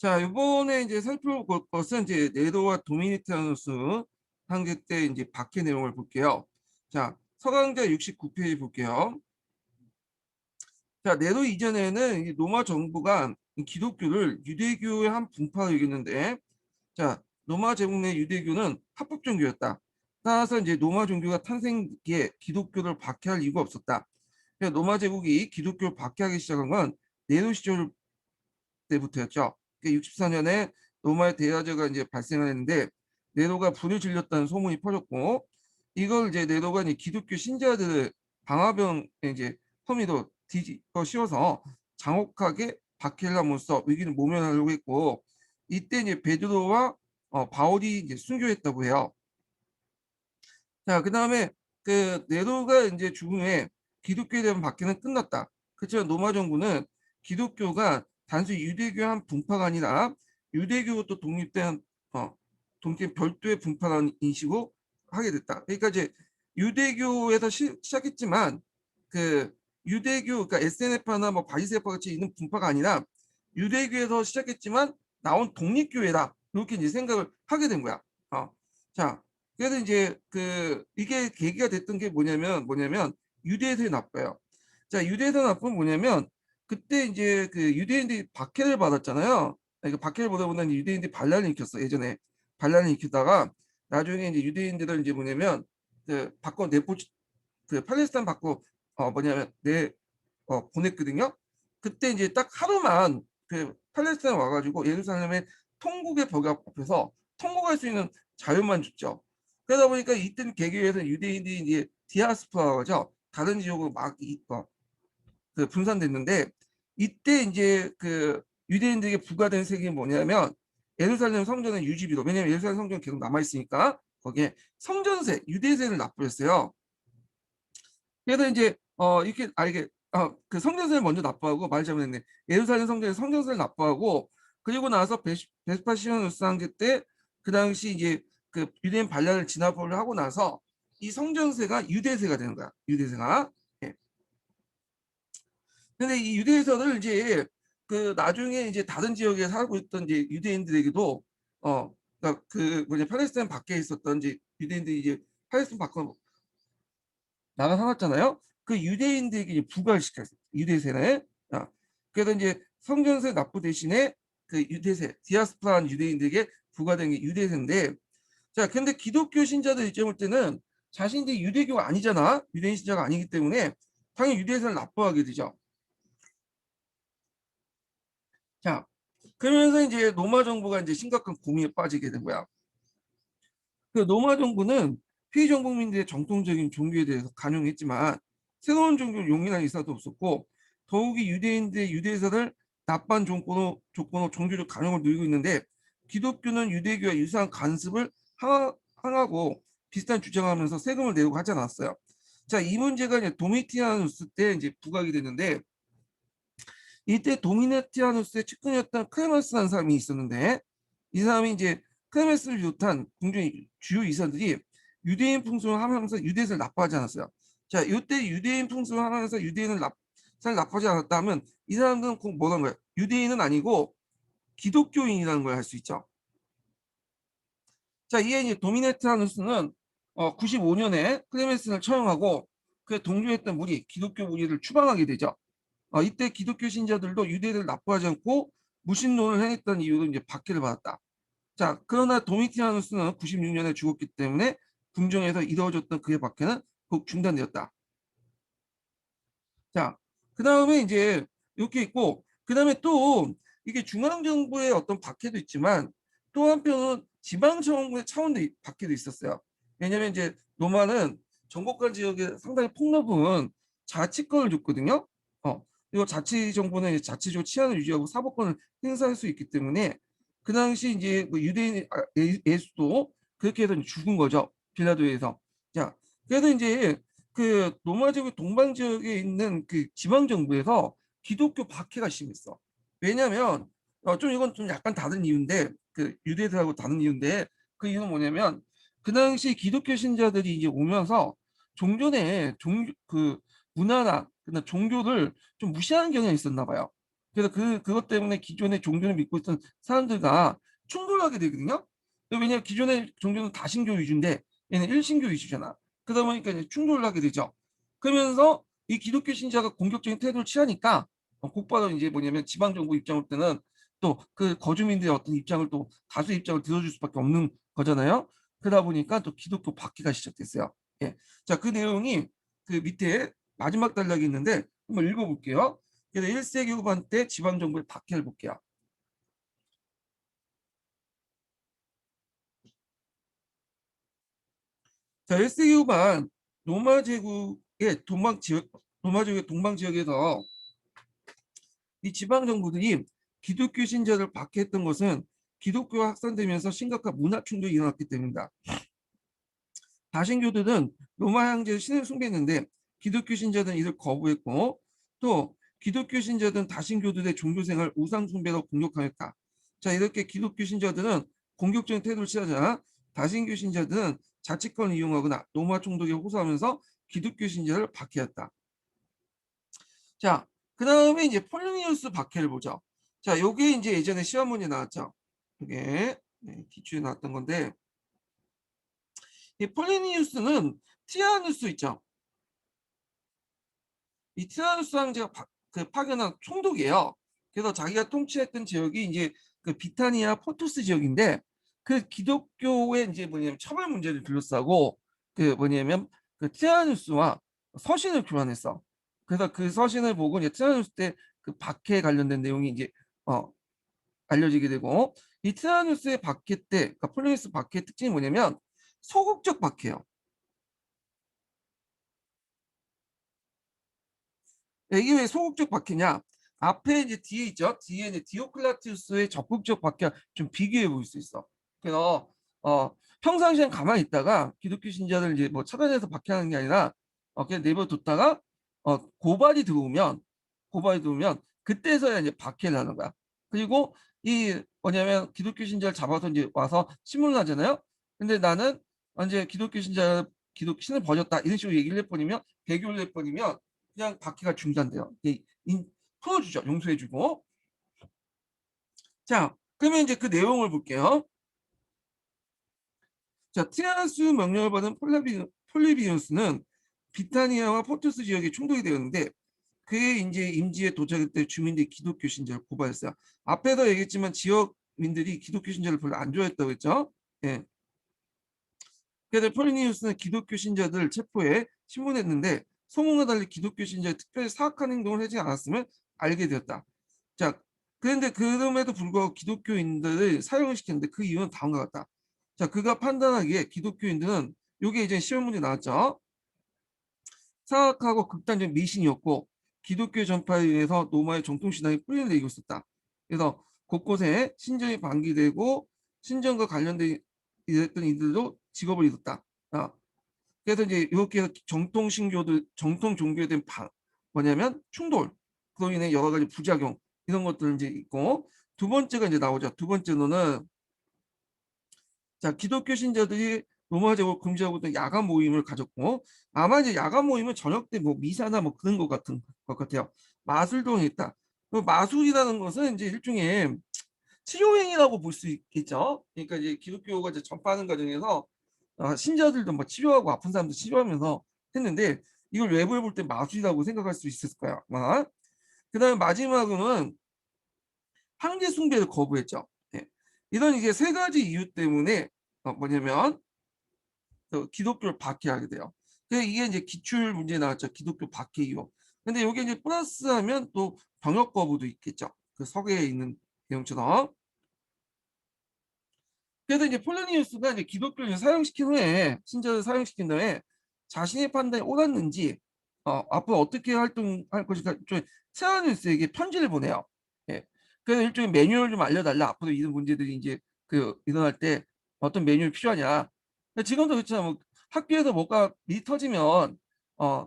자, 이번에 이제 살펴볼 것은 이제 네로와 도미니타누스 한계 때 이제 박해 내용을 볼게요. 자, 서강자 69페이지 볼게요. 자, 네로 이전에는 이 로마 정부가 이 기독교를 유대교의 한 분파로 여겼는데, 자, 로마 제국 내 유대교는 합법 종교였다. 따라서 이제 로마 종교가 탄생기에 기독교를 박해할 이유가 없었다. 그래서 로마 제국이 기독교를 박해하기 시작한 건 네로 시절 때부터였죠. 64년에 로마의 대화제가 이제 발생을 했는데 네로가 불을 질렀다는 소문이 퍼졌고 이걸 이제 네로가 이제 기독교 신자들을 방화병에 이제 혐의로 뒤집어 씌워서 장혹하게 박해를 함으로써 위기를 모면하려고 했고 이때 이제 베드로와 바울이 이제 순교했다고 해요. 자, 그다음에 그 네로가 이제 죽음에 기독교에 대한 박해는 끝났다. 그렇지만 로마 정부는 기독교가 단순히 유대교 한 분파가 아니라 유대교도 독립된 독립 별도의 분파라는 인식으로 하게 됐다. 그러니까 이제 유대교에서 시작했지만 그 유대교 그러니까 SNF나 뭐 바리새파 같이 있는 분파가 아니라 유대교에서 시작했지만 나온 독립교회다. 이렇게 이제 생각을 하게 된 거야. 자, 그래서 이제 이게 계기가 됐던 게 뭐냐면 유대에서의 나빠요. 자, 유대에서 나쁜 뭐냐면 그때 이제 그 유대인들이 박해를 받았잖아요. 그러니까 박해를 보다 보면 유대인들이 반란을 일으켰어. 예전에 반란을 일으키다가 나중에 이제 유대인들은 이제 뭐냐면 그 밖으로 그 팔레스타인 밖으로 뭐냐면 보냈거든요. 그때 이제 딱 하루만 그 팔레스타인 와가지고 예루살렘의 통곡의 벽 앞에서 통곡할 수 있는 자유만 줬죠. 그러다 보니까 이때 계기에서 유대인들이 이제 디아스포라죠. 다른 지역으로 그 분산됐는데 이때 이제 그 유대인들에게 부과된 세금이 뭐냐면 예루살렘 성전의 유지비로 왜냐면 예루살렘 성전이 계속 남아 있으니까 거기에 성전세 유대세를 납부했어요. 그래서 이제 이렇게 이게 그 성전세를 먼저 납부하고 말 잘못했네. 예루살렘 성전에 성전세를 납부하고 그리고 나서 베스파시아누스 상제 때 그 당시 이제 그 유대인 반란을 진압을 하고 나서 이 성전세가 유대세가 되는 거야. 유대세가. 예. 근데 이 유대에서를 이제 그 나중에 이제 다른 지역에 살고 있던 이제 유대인들에게도 그러니까 그 뭐냐 팔레스타인 밖에 있었던 이제 유대인들이 이제 팔레스타인 밖으로 나가 살았잖아요. 그 유대인들에게 이제 부과를 시켰어요. 유대세를. 그래서 이제 성전세 납부 대신에 그 유대세 디아스포라한 유대인들에게 부과된 게 유대세인데 자 근데 기독교 신자들 입장 볼 때는 자신들이 유대교가 아니잖아. 유대인 신자가 아니기 때문에 당연히 유대세를 납부하게 되죠. 자, 그러면서 이제 로마 정부가 이제 심각한 고민에 빠지게 된 거야. 그 로마 정부는 피정복민들의 정통적인 종교에 대해서 간용했지만 새로운 종교를 용인할 의사도 없었고 더욱이 유대인들의 유대사를 나쁜 조건으로 종교적 간용을 누리고 있는데 기독교는 유대교와 유사한 간섭을 항하고 비슷한 주장하면서 세금을 내고 하지 않았어요. 자, 이 문제가 이제 도미티아누스 때 이제 부각이 됐는데 이때 도미티아누스의 측근이었던 클레멘스라는 사람이 있었는데 이 사람이 이제 클레멘스를 비롯한 궁중의 주요 이사들이 유대인 풍습을 하면서 유대인을 납부하지 않았어요. 자, 이때 유대인 풍습을 하면서 잘 납부하지 않았다면 이 사람들은 꼭 뭐라는 거예요? 유대인은 아니고 기독교인이라는 걸 할 수 있죠. 자, 이에 이제 도미네트라누스는 95년에 클레멘스를 처형하고 그 동조했던 무리, 기독교 무리를 추방하게 되죠. 이때 기독교 신자들도 유대인을 납부하지 않고 무신론을 행했던 이유로 이제 박해를 받았다. 자, 그러나 도미티아누스는 96년에 죽었기 때문에 궁정에서 이루어졌던 그의 박해는 곧 중단되었다. 자, 그 다음에 이제 이렇게 있고, 그 다음에 또 이게 중앙정부의 어떤 박해도 있지만 또 한편은 지방정부의 차원의 박해도 있었어요. 왜냐면 이제 로마는 정복관 지역에 상당히 폭넓은 자치권을 줬거든요. 그리고 자치정부는 자치적 치안을 유지하고 사법권을 행사할 수 있기 때문에 그 당시 이제 뭐 유대인 예수도 그렇게 해서 죽은 거죠. 빌라도에서. 자, 그래서 이제 그 로마 제국 동방 지역에 있는 그 지방 정부에서 기독교 박해가 심했어. 왜냐하면 좀 이건 좀 약간 다른 이유인데 그 유대인들하고 다른 이유인데 그 이유는 뭐냐면 그 당시 기독교 신자들이 이제 오면서 종전에 그 문화나 그다음 종교를 좀 무시하는 경향이 있었나 봐요. 그래서 그것 때문에 기존의 종교를 믿고 있던 사람들과 충돌하게 되거든요. 왜냐하면 기존의 종교는 다신교 위주인데 얘는 일신교 위주잖아. 그러다 보니까 이제 충돌을 하게 되죠. 그러면서 이 기독교 신자가 공격적인 태도를 취하니까 곧바로 이제 뭐냐면 지방 정부 입장을 때는 또 그 거주민들의 어떤 입장을 또 다수 입장을 들어줄 수밖에 없는 거잖아요. 그러다 보니까 또 기독교 박해가 시작됐어요. 예. 자, 그 내용이 그 밑에 마지막 단락이 있는데 한번 읽어볼게요. 그래서 1세기 후반 때 지방 정부의 박해를 볼게요. 자, 1세기 후반 로마 제국의 로마 제국의 동방 지역에서 이 지방 정부들이 기독교 신자를 박해했던 것은 기독교가 확산되면서 심각한 문화 충돌이 일어났기 때문이다. 다신교들은 로마 황제의 신을 숭배했는데 기독교 신자들은 이를 거부했고, 또 기독교 신자들은 다신교들의 종교 생활 우상 숭배로 공격하였다. 자, 이렇게 기독교 신자들은 공격적인 태도를 취하자 다신교 신자들은 자치권을 이용하거나 로마 총독에 호소하면서 기독교 신자를 박해했다. 자, 그 다음에 이제 폴리니우스 박해를 보죠. 자, 요게 이제 예전에 시험 문제 나왔죠. 이게 기출에 나왔던 건데, 이 폴리니우스는 티라누스 있죠. 이 티라누스 황제가 그 파견한 총독이에요. 그래서 자기가 통치했던 지역이 이제 그 비타니아 포투스 지역인데, 그 기독교의 이제 뭐냐면 처벌 문제를 둘러싸고 그 뭐냐면 그 티라누스와 서신을 교환했어. 그래서 그 서신을 보고 이제 티라누스 때 그 박해에 관련된 내용이 이제 어 알려지게 되고, 이 티라누스의 박해 때 그러니까 폴리니우스 박해의 특징이 뭐냐면 소극적 박해예요. 이게 왜 소극적 박해냐? 앞에 이제 뒤에 있죠. 뒤에 이제 디오클라티우스의 적극적 박해와 좀 비교해 볼 수 있어. 그래서 평상시엔 가만히 있다가 기독교 신자들 이제 뭐 차단해서 박해하는 게 아니라 그냥 내버려뒀다가 고발이 들어오면 그때서야 이제 박해를 하는 거야. 그리고 이 뭐냐면 기독교 신자를 잡아서 이제 와서 신문을 하잖아요. 근데 나는 이제 기독교 신자 기독 신을 버렸다 이런 식으로 얘기를 해버리면 배교를 해버리면 그냥 박해가 중단돼요. 풀어주죠. 용서해주고. 자, 그러면 이제 그 내용을 볼게요. 자, 티라누스 명령을 받은 폴리비우스는 비타니아와 포투스 지역에 충돌이 되었는데, 그의 이제 임지에 도착할 때 주민들이 기독교 신자를 고발했어요. 앞에서 얘기했지만 지역민들이 기독교 신자를 별로 안 좋아했다고 했죠. 예. 그래서 폴리니우스는 기독교 신자들을 체포해 신문했는데, 소문과 달리 기독교 신자의 특별히 사악한 행동을 하지 않았음을 알게 되었다. 자, 그런데 그럼에도 불구하고 기독교인들을 사형을 시켰는데 그 이유는 다음과 같다. 자, 그가 판단하기에 기독교인들은 요게 이제 시험 문제 나왔죠. 사악하고 극단적 미신이었고 기독교 전파에 의해서 로마의 정통신앙이 뿌리를 내리고 있었다. 그래서 곳곳에 신전이 방기되고 신전과 관련된 이랬던 이들도 직업을 잃었다. 그래서 이제 이렇게 정통 신교들, 정통 종교에 대한 뭐냐면 충돌, 그로 인해 여러 가지 부작용 이런 것들 이제 있고, 두 번째가 이제 나오죠. 두 번째로는 자, 기독교 신자들이 로마 제국을 금지하고 있던 야간 모임을 가졌고, 아마 이제 야간 모임은 저녁 때 뭐 미사나 뭐 그런 것 같은 것 같아요. 마술도 했다. 그 마술이라는 것은 이제 일종의 치료행위라고 볼 수 있겠죠. 그러니까 이제 기독교가 이제 전파하는 과정에서 신자들도 뭐 치료하고 아픈 사람도 치료하면서 했는데, 이걸 외부에 볼 때 마술이라고 생각할 수 있을 거야. 그다음에 마지막으로는 황제 숭배를 거부했죠. 예. 이런 이제 세 가지 이유 때문에 뭐냐면 기독교를 박해하게 돼요. 이게 이제 기출 문제에 나왔죠. 기독교 박해 이유. 근데 이게 이제 플러스하면 또 병역 거부도 있겠죠. 그 서계에 있는 내용처럼. 그래서 이제 폴라니우스가 이제 기독교를 사용시킨 후에 신자를 사용시킨 다음에 자신의 판단이 옳았는지 앞으로 어떻게 활동할 것인가 좀 세라누스에게 편지를 보내요. 예. 그래서 일종의 매뉴얼 좀 알려달라. 앞으로 이런 문제들이 이제 그 일어날 때 어떤 매뉴얼 필요하냐. 근데 지금도 그렇잖아. 뭐 학교에서 뭐가 일이 터지면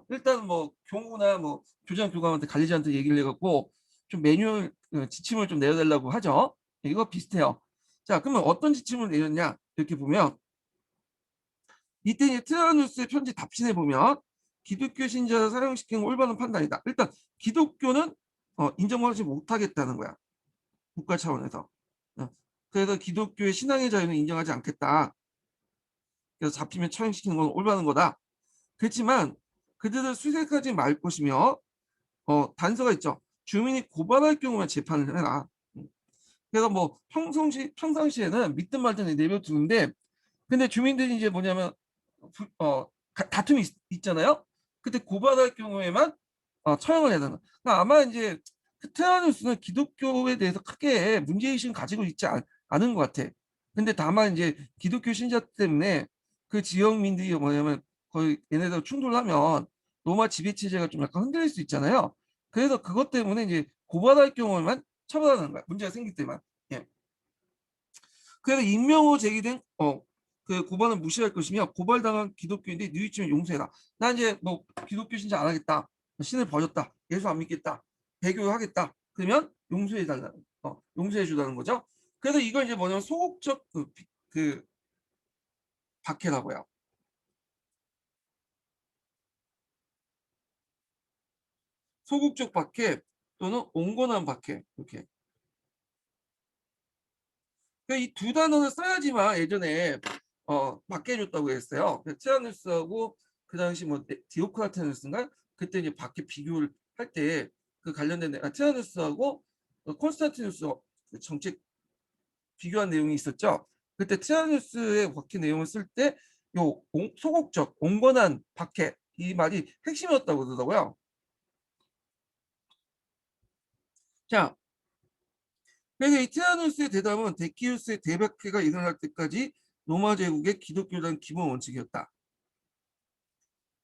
일단 뭐 교무나 뭐 교장 교감한테 관리자한테 얘기를 해갖고 좀 매뉴얼 지침을 좀 내려달라고 하죠. 이거 비슷해요. 자, 그러면 어떤 지침을 내렸냐? 이렇게 보면 이때 이제 트라누스의 편지 답신에 보면 기독교 신자를 사용시키는 올바른 판단이다. 일단 기독교는 인정받지 못하겠다는 거야. 국가 차원에서. 어, 그래서 기독교의 신앙의 자유는 인정하지 않겠다. 그래서 잡히면 처형시키는 건 올바른 거다. 그렇지만 그들을 수색하지 말 것이며 단서가 있죠. 주민이 고발할 경우만 재판을 해라. 그래서 뭐 평상시에는 믿든 말든 내버려두는데 근데 주민들이 이제 뭐냐면 다툼이 있잖아요. 그때 고발할 경우에만 처형을 해야 되는. 그러니까 아마 이제 테라뉴스는 기독교에 대해서 크게 문제의식을 가지고 있지 않은 것 같아. 근데 다만 이제 기독교 신자 때문에 그 지역민들이 뭐냐면 거의 얘네들 충돌하면 로마 지배 체제가 좀 약간 흔들릴 수 있잖아요. 그래서 그것 때문에 이제 고발할 경우에만 처벌하는 거야. 문제가 생길 때만. 예. 그래서 익명으로 제기된 그 고발은 무시할 것이며 고발당한 기독교인들이 뉘우치면 용서해라. 나 이제 뭐 기독교 신자 안 하겠다. 신을 버렸다. 예수 안 믿겠다. 배교하겠다. 그러면 용서해 달라는 용서해 주라는 거죠. 그래서 이걸 이제 뭐냐면 소극적 그 박해라고요. 소극적 박해 또는 온건한 박해 이렇게. 그러니까 이 두 단어를 써야지만 예전에 박해해줬다고 했어요. 티라누스하고 그 당시 뭐 디오크라테누스인가 그때 이제 박해 비교를 할 때 그 관련된 티라누스하고 콘스탄티누스 그 정책 비교한 내용이 있었죠. 그때 티라누스의 박해 내용을 쓸 때 요 소극적 온건한 박해 이 말이 핵심이었다고 그러더라고요. 자, 그래서 이 티라누스의 대답은 데키우스의 대박해가 일어날 때까지 로마 제국의 기독교란 기본 원칙이었다.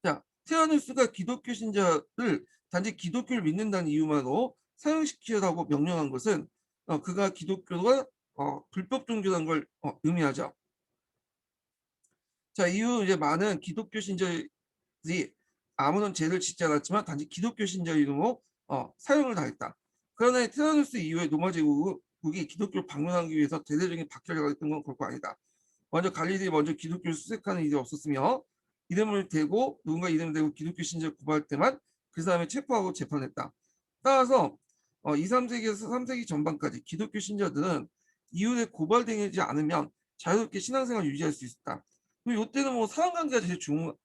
자, 티라누스가 기독교 신자를 단지 기독교를 믿는다는 이유만으로 사형시키라고 명령한 것은 그가 기독교가 불법 종교라는 걸 의미하죠. 자, 이후 이제 많은 기독교 신자들이 아무런 죄를 짓지 않았지만 단지 기독교 신자 이름으로 사형을 당했다. 그러나 티라누스 이후에 로마 제국이 기독교를 방문하기 위해서 대대적인 박해를 가했던 건 결코 아니다. 먼저 갈릴리에 먼저 기독교를 수색하는 일이 없었으며 이름을 대고 누군가 이름을 대고 기독교 신자를 고발할 때만 그 사람을 체포하고 재판했다. 따라서 2, 3세기에서 3세기 전반까지 기독교 신자들은 이후에 고발되지 않으면 자유롭게 신앙생활을 유지할 수 있었다. 이때는 뭐 사람관계가 제일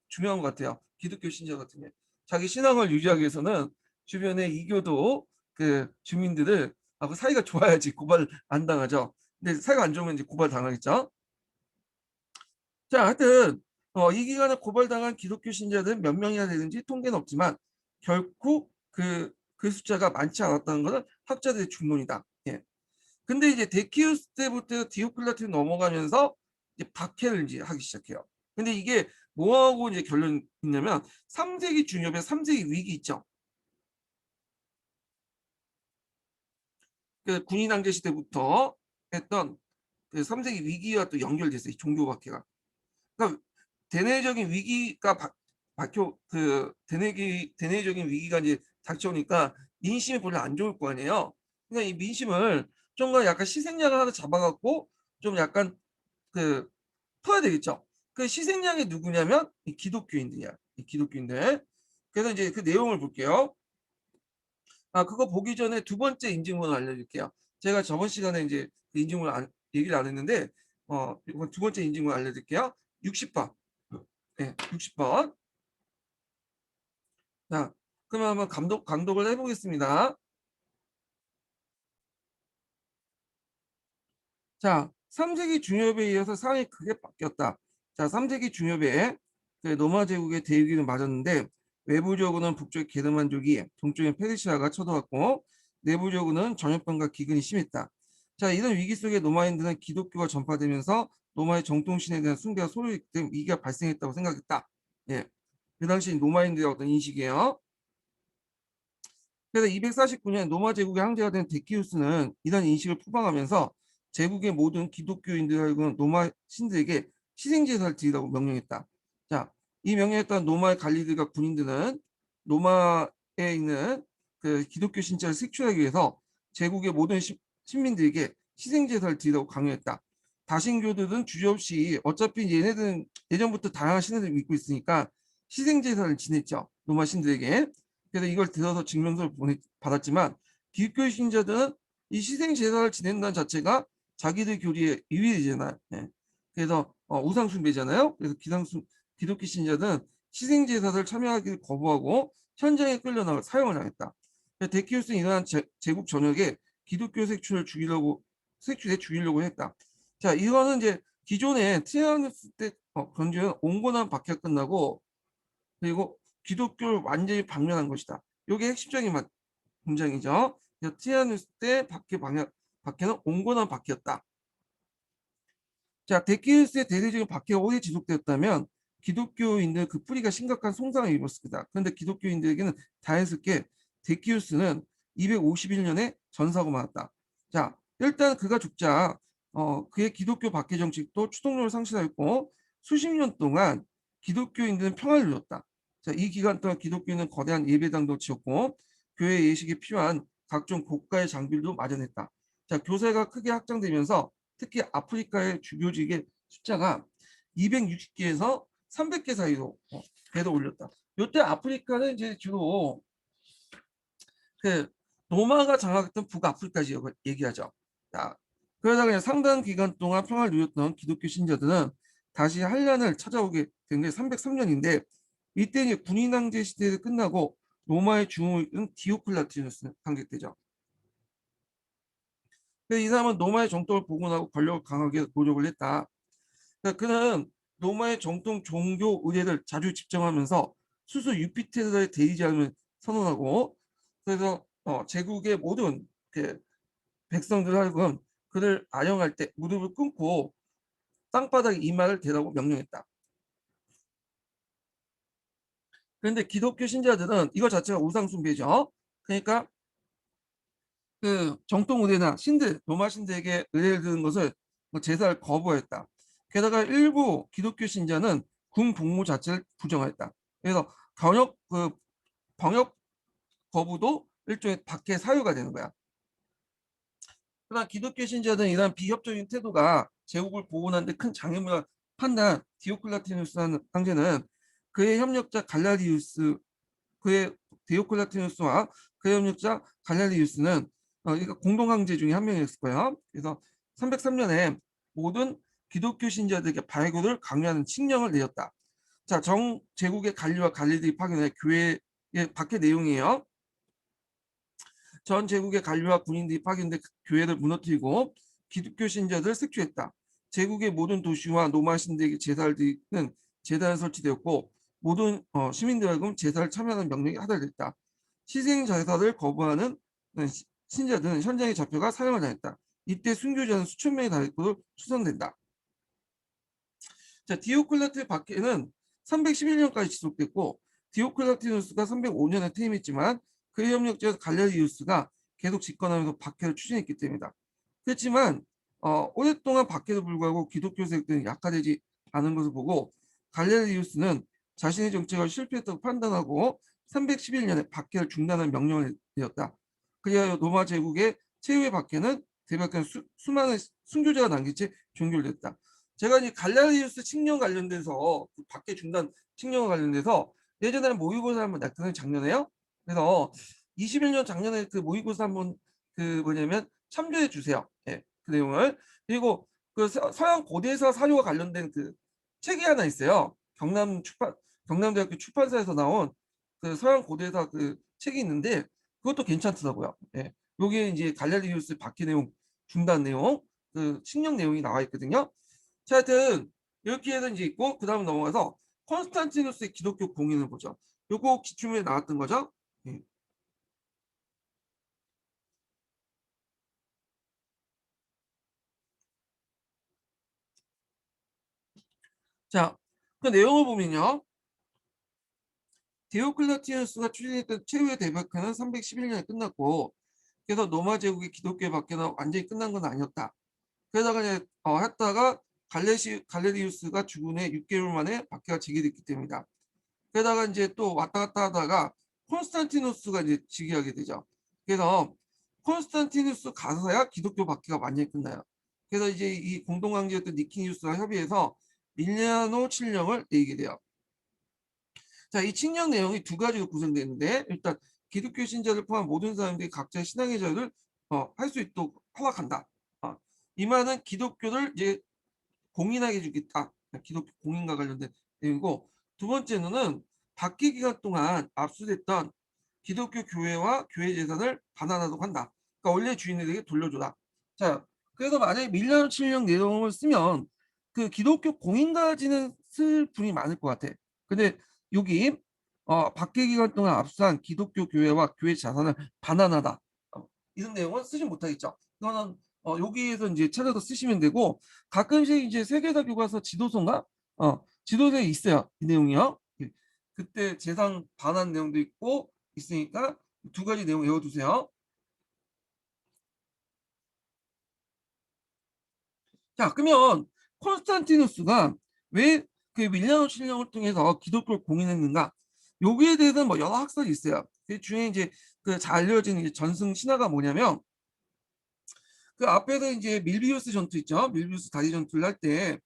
중요한 것 같아요. 기독교 신자 같은 게 자기 신앙을 유지하기 위해서는 주변의 이교도 그 주민들을 그 사이가 좋아야지 고발 안 당하죠. 근데 사이가 안 좋으면 이제 고발 당하겠죠. 자, 하여튼 이 기간에 고발당한 기독교 신자들은 몇 명이나 되는지 통계는 없지만 결코 그 숫자가 많지 않았다는 것은 학자들의 중론이다. 예. 근데 이제 데키우스 때부터 디오클라티로 넘어가면서 이제 박해를 이제 하기 시작해요. 근데 이게 뭐하고 이제 결론이 있냐면 3세기 중엽에 3세기 위기 있죠. 그 군인왕제 시대부터 했던 그 3세기 위기와 또 연결됐어요. 종교 박해가. 그러니까 대내적인 위기가 박혀 대내적인 위기가 이제 닥쳐오니까 민심이 별로 안 좋을 거 아니에요. 그러니까 이 민심을 좀 더 약간 희생양을 하나 잡아갖고 좀 약간 그 풀어야 되겠죠. 그 희생양이 누구냐면 이 기독교인들이야. 이 기독교인들. 그래서 이제 그 내용을 볼게요. 그거 보기 전에 두 번째 인증문을 알려줄게요. 제가 저번 시간에 이제 그 인증문 얘기를 안 했는데 이번 두 번째 인증문 알려드릴게요. 60번. 네, 60번. 자, 그러면 한번 감독을 해보겠습니다. 자, 3세기 중엽에 이어서 상황이 크게 바뀌었다. 자, 3세기 중엽에 그 로마 제국의 대위기는 맞았는데 외부적으로는 북쪽의 게르만족이 동쪽의 페르시아가 쳐들어왔고 내부적으로는 전염병과 기근이 심했다. 자, 이런 위기 속에 로마인들은 기독교가 전파되면서 로마의 정통신에 대한 숭배와 소유에 대한 위기가 발생했다고 생각했다. 예, 그 당시 로마인들의 어떤 인식이에요. 그래서 249년 로마 제국의 황제가 된 데키우스는 이런 인식을 표방하면서 제국의 모든 기독교인들과 로마 신들에게 희생제사를 드리라고 명령했다. 자, 이 명령에 따른 로마의 관리들과 군인들은 로마에 있는 그 기독교 신자를 색출하기 위해서 제국의 모든 신민들에게 희생제사를 드리라고 강요했다. 다신교들은 주저없이 어차피 얘네들은 예전부터 다양한 신들을 믿고 있으니까 희생제사를 지냈죠. 로마 신들에게. 그래서 이걸 들어서 증명서를 받았지만 기독교 신자들은 이 희생 제사를 지낸다는 자체가 자기들 교리의 위배잖아요. 예. 그래서 우상 숭배잖아요. 그래서 기독교 신자들은 희생 제사를 참여하기를 거부하고 현장에 끌려나가 사형을 당했다. 데키우스는 이러한 제국 전역에 기독교 색출에 죽이려고 했다. 자, 이거는 이제 기존에 트리아누스 때 건조는 온건한 박해가 끝나고 그리고 기독교를 완전히 박멸한 것이다. 이게 핵심적인 문장이죠. 트리아누스 때 박해는 온건한 박해였다. 자, 데키우스의 대대적인 박해가 오래 지속되었다면 기독교인들 그 뿌리가 심각한 손상을 입었을 거다. 그런데 기독교인들에게는 자연스럽게 데키우스는 251년에 전사하고 말았다. 자, 일단 그가 죽자 그의 기독교 박해 정책도 추동력을 상실하였고 수십 년 동안 기독교인들은 평화를 누렸다. 자, 이 기간 동안 기독교인은 거대한 예배당도 지었고 교회 예식에 필요한 각종 고가의 장비도 마련했다. 자, 교세가 크게 확장되면서 특히 아프리카의 주교직의 숫자가 260개에서 300개 사이로 배도 올렸다. 이때 아프리카는 이제 주로 그 로마가 장악했던 북아프리카 지역을 얘기하죠. 자, 그러다가 그냥 상당 기간 동안 평화를 누렸던 기독교 신자들은 다시 한란을 찾아오게 된 게 303년인데 이때 이제 군인 황제 시대가 끝나고 로마의 중흥은 디오클라티누스 강제되죠. 이 사람은 로마의 정통을 복원하고 권력을 강하게 노력을 했다. 그러니까 그는 로마의 정통 종교 의례를 자주 집정하면서 수수 유피테르의 대의자임을 선언하고 그래서 제국의 모든 그 백성들 하여금 그를 아영할 때 무릎을 꿇고 땅바닥에 이마를 대라고 명령했다. 그런데 기독교 신자들은 이거 자체가 우상 숭배죠. 그러니까 그 정통 의례나 신들, 로마 신들에게 의례를 드는 것을 제사를 거부했다. 게다가 일부 기독교 신자는 군 복무 자체를 부정했다. 그래서 병역 거부도 일종의 박해 사유가 되는 거야. 그러나 기독교 신자들은 이러한 비협조적인 태도가 제국을 복원하는 데 큰 장애물을 판단 디오클라티누스 황제는 그의 협력자 갈라디우스 그의 디오클라티누스와 그의 협력자 갈라디우스는 공동 황제 중에 한 명이었을 거예요. 그래서 303년에 모든 기독교 신자들에게 발굴을 강요하는 칙령을 내렸다. 자, 정 제국의 관리와 관리들이 파견해 교회의 박해 내용이에요. 전 제국의 관리와 군인들이 파견돼 교회를 무너뜨리고 기독교 신자들을 색출했다. 제국의 모든 도시와 로마 신들에게 제사를 드리는 제단이 설치되었고 모든 시민들에게 제사를 참여하는 명령이 하달됐다. 희생 제사를 거부하는 신자들은 현장에 잡혀가 사형을 당했다. 이때 순교자는 수천 명이 달릴 것으로 추산된다. 자, 디오클라트 박해는 311년까지 지속됐고 디오클라티누스가 305년에 퇴임했지만 그의 협력자 갈레리우스가 계속 집권하면서 박해를 추진했기 때문이다. 그렇지만 오랫동안 박해도 불구하고 기독교 세력들은 약화되지 않은 것을 보고 갈레리우스는 자신의 정책을 실패했다고 판단하고 311년에 박해를 중단하는 명령을 내렸다. 그리하여 로마 제국의 최후의 박해는 대박한 수많은 순교자가 남긴 채 종결됐다. 제가 이제 갈라디우스 칙령 관련돼서 박해 중단 칙령과 관련돼서 예전에 모의고사 한번 냈거든요, 작년에요. 그래서 21년 작년에 그 모의고사 한번 그 뭐냐면 참조해 주세요. 예, 그 내용을. 그리고 그 서양 고대사 사료와 관련된 그 책이 하나 있어요. 경남대학교 출판사에서 나온 그 서양 고대사 그 책이 있는데 그것도 괜찮더라고요. 예. 요게 이제 갈라디우스 박해 내용 중단 내용 그 칙령 내용이 나와 있거든요. 자, 하여튼 이렇게 해서 이제 있고 그 다음 넘어가서 콘스탄티누스의 기독교 공인을 보죠. 요거 기출문에 나왔던 거죠. 예. 자, 그 내용을 보면요. 디오클레티누스가 추진했던 최후의 대박회는 311년에 끝났고 그래서 로마 제국의 기독교 박해는 완전히 끝난 건 아니었다. 그러다가 이제 했다가 갈레리우스가 죽은 해 6개월 만에 박해가 재개됐기 때문이다. 그러다가 이제 또 왔다 갔다 하다가 콘스탄티누스가 이제 즉위하게 되죠. 그래서 콘스탄티누스 가서야 기독교 박해가 완전히 끝나요. 그래서 이제 이 공동황제였던 니키니우스와 협의해서 밀리아노 칙령을 내리게 돼요. 자, 이 칙령 내용이 두 가지로 구성되는데 일단 기독교 신자를 포함한 모든 사람들이 각자의 신앙의 자유를 할 수 있도록 허락한다. 이 말은 기독교를 이제 공인하게 해주겠다. 기독교 공인과 관련된 내용이고, 두 번째는 박해 기간 동안 압수됐던 기독교 교회와 교회 재산을 반환하도록 한다. 그러니까 원래 주인에게 돌려줘라. 자, 그래서 만약에 밀려는 칠령 내용을 쓰면 그 기독교 공인까지는 쓸 분이 많을 것 같아. 근데 여기 박해 기간 동안 압수한 기독교 교회와 교회 자산을 반환하다. 이런 내용은 쓰지 못하겠죠. 이거는 여기에서 이제 찾아서 쓰시면 되고, 가끔씩 이제 세계사 교과서 지도서인가? 지도서에 있어요. 이 내용이요. 예. 그때 재산 반환 내용도 있고 있으니까 두 가지 내용 외워두세요. 자, 그러면 콘스탄티누스가 왜 그 밀라노 칠령을 통해서 기독교를 공인했는가? 여기에 대해서는 뭐 여러 학설이 있어요. 그 중에 이제 그 잘 알려진 이제 전승 신화가 뭐냐면, 그 앞에서 이제 밀비우스 전투 있죠. 밀비우스 다리 전투를 할 때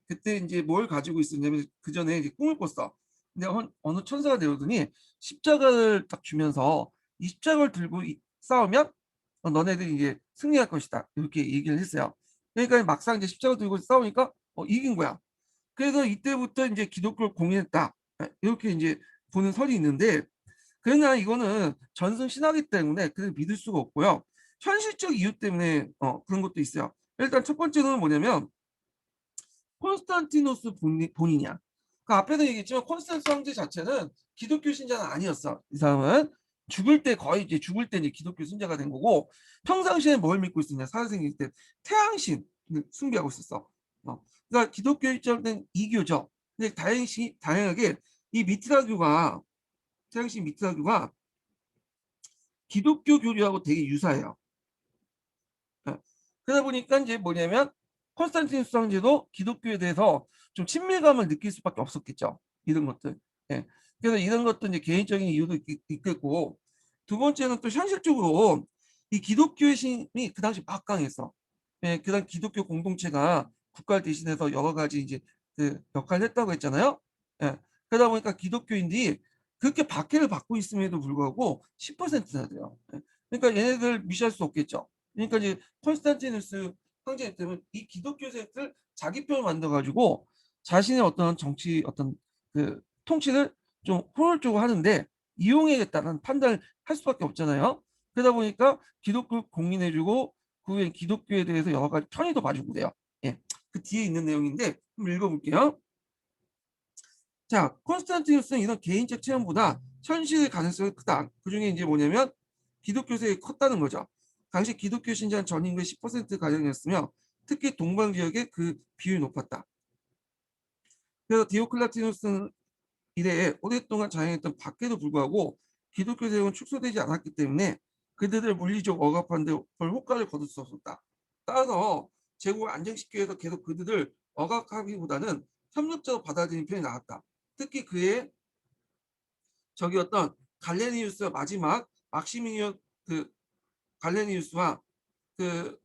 그때 이제 뭘 가지고 있었냐면 그 전에 이제 꿈을 꿨어. 근데 어느 천사가 내오더니 십자가를 딱 주면서 이 십자가를 들고 싸우면 너네들이 이제 승리할 것이다. 이렇게 얘기를 했어요. 그러니까 막상 이제 십자가 들고 싸우니까 이긴 거야. 그래서 이때부터 이제 기독교를 공인했다. 이렇게 이제 보는 설이 있는데, 그러나 이거는 전승 신화기 때문에 그를 믿을 수가 없고요. 현실적 이유 때문에 그런 것도 있어요. 일단 첫 번째는 뭐냐면 콘스탄티노스 본인이야. 그 앞에도 얘기했지만 콘스탄티노스 황제 자체는 기독교 신자는 아니었어. 이 사람은 죽을 때 거의 이제 죽을 때 이제 기독교 신자가 된 거고, 평상시에 뭘 믿고 있었냐? 살아생일 때 태양신 숭배하고 있었어. 그러니까 기독교 입장은 이교죠. 근데 다행하게 이 미트라교가, 태양신 미트라교가 기독교 교리하고 되게 유사해요. 예. 그러다 보니까 이제 뭐냐면 콘스탄티누스 황제도 기독교에 대해서 좀 친밀감을 느낄 수밖에 없었겠죠. 이런 것들. 예. 그래서 이런 것도 이제 개인적인 이유도 있겠고, 두 번째는 또 현실적으로 이 기독교의 신이 그 당시 막강했어. 예, 그다음 기독교 공동체가 국가를 대신해서 여러 가지 이제 그 역할을 했다고 했잖아요. 예. 그러다 보니까 기독교인들이 그렇게 박해를 받고 있음에도 불구하고 10%나 돼요. 예. 그러니까 얘네들 무시할 수 없겠죠. 그러니까 이제 콘스탄티누스 황제 때문에 이 기독교 세력들 자기 편을 만들어 가지고 자신의 어떤 정치 어떤 그 통치를 좀 효율적으로 하는데 이용해야겠다는 판단을 할 수밖에 없잖아요. 그러다 보니까 기독교 공인해주고 그 후에 기독교에 대해서 여러 가지 편의도 봐주고 그래요. 예, 그 뒤에 있는 내용인데 한번 읽어볼게요. 자, 콘스탄티누스는 이런 개인적 체험보다 현실의 가능성이 크다. 그중에 이제 뭐냐면 기독교세가 컸다는 거죠. 당시 기독교 신자는 전 인구의 10% 가량이었으며 특히 동방 지역에 그 비율이 높았다. 그래서 디오클라티누스는 이래에 오랫동안 자행했던 박해도 불구하고 기독교 세력은 축소되지 않았기 때문에 그들을 물리적 억압하는 데 별 효과를 거둘 수 없었다. 따라서 제국을 안정시키기 위해서 계속 그들을 억압하기보다는 협력적으로 받아들이는 편이 나았다. 특히 그의 적이었던 갈레니우스와 마지막 막시미니오 그 갈레니우스와 그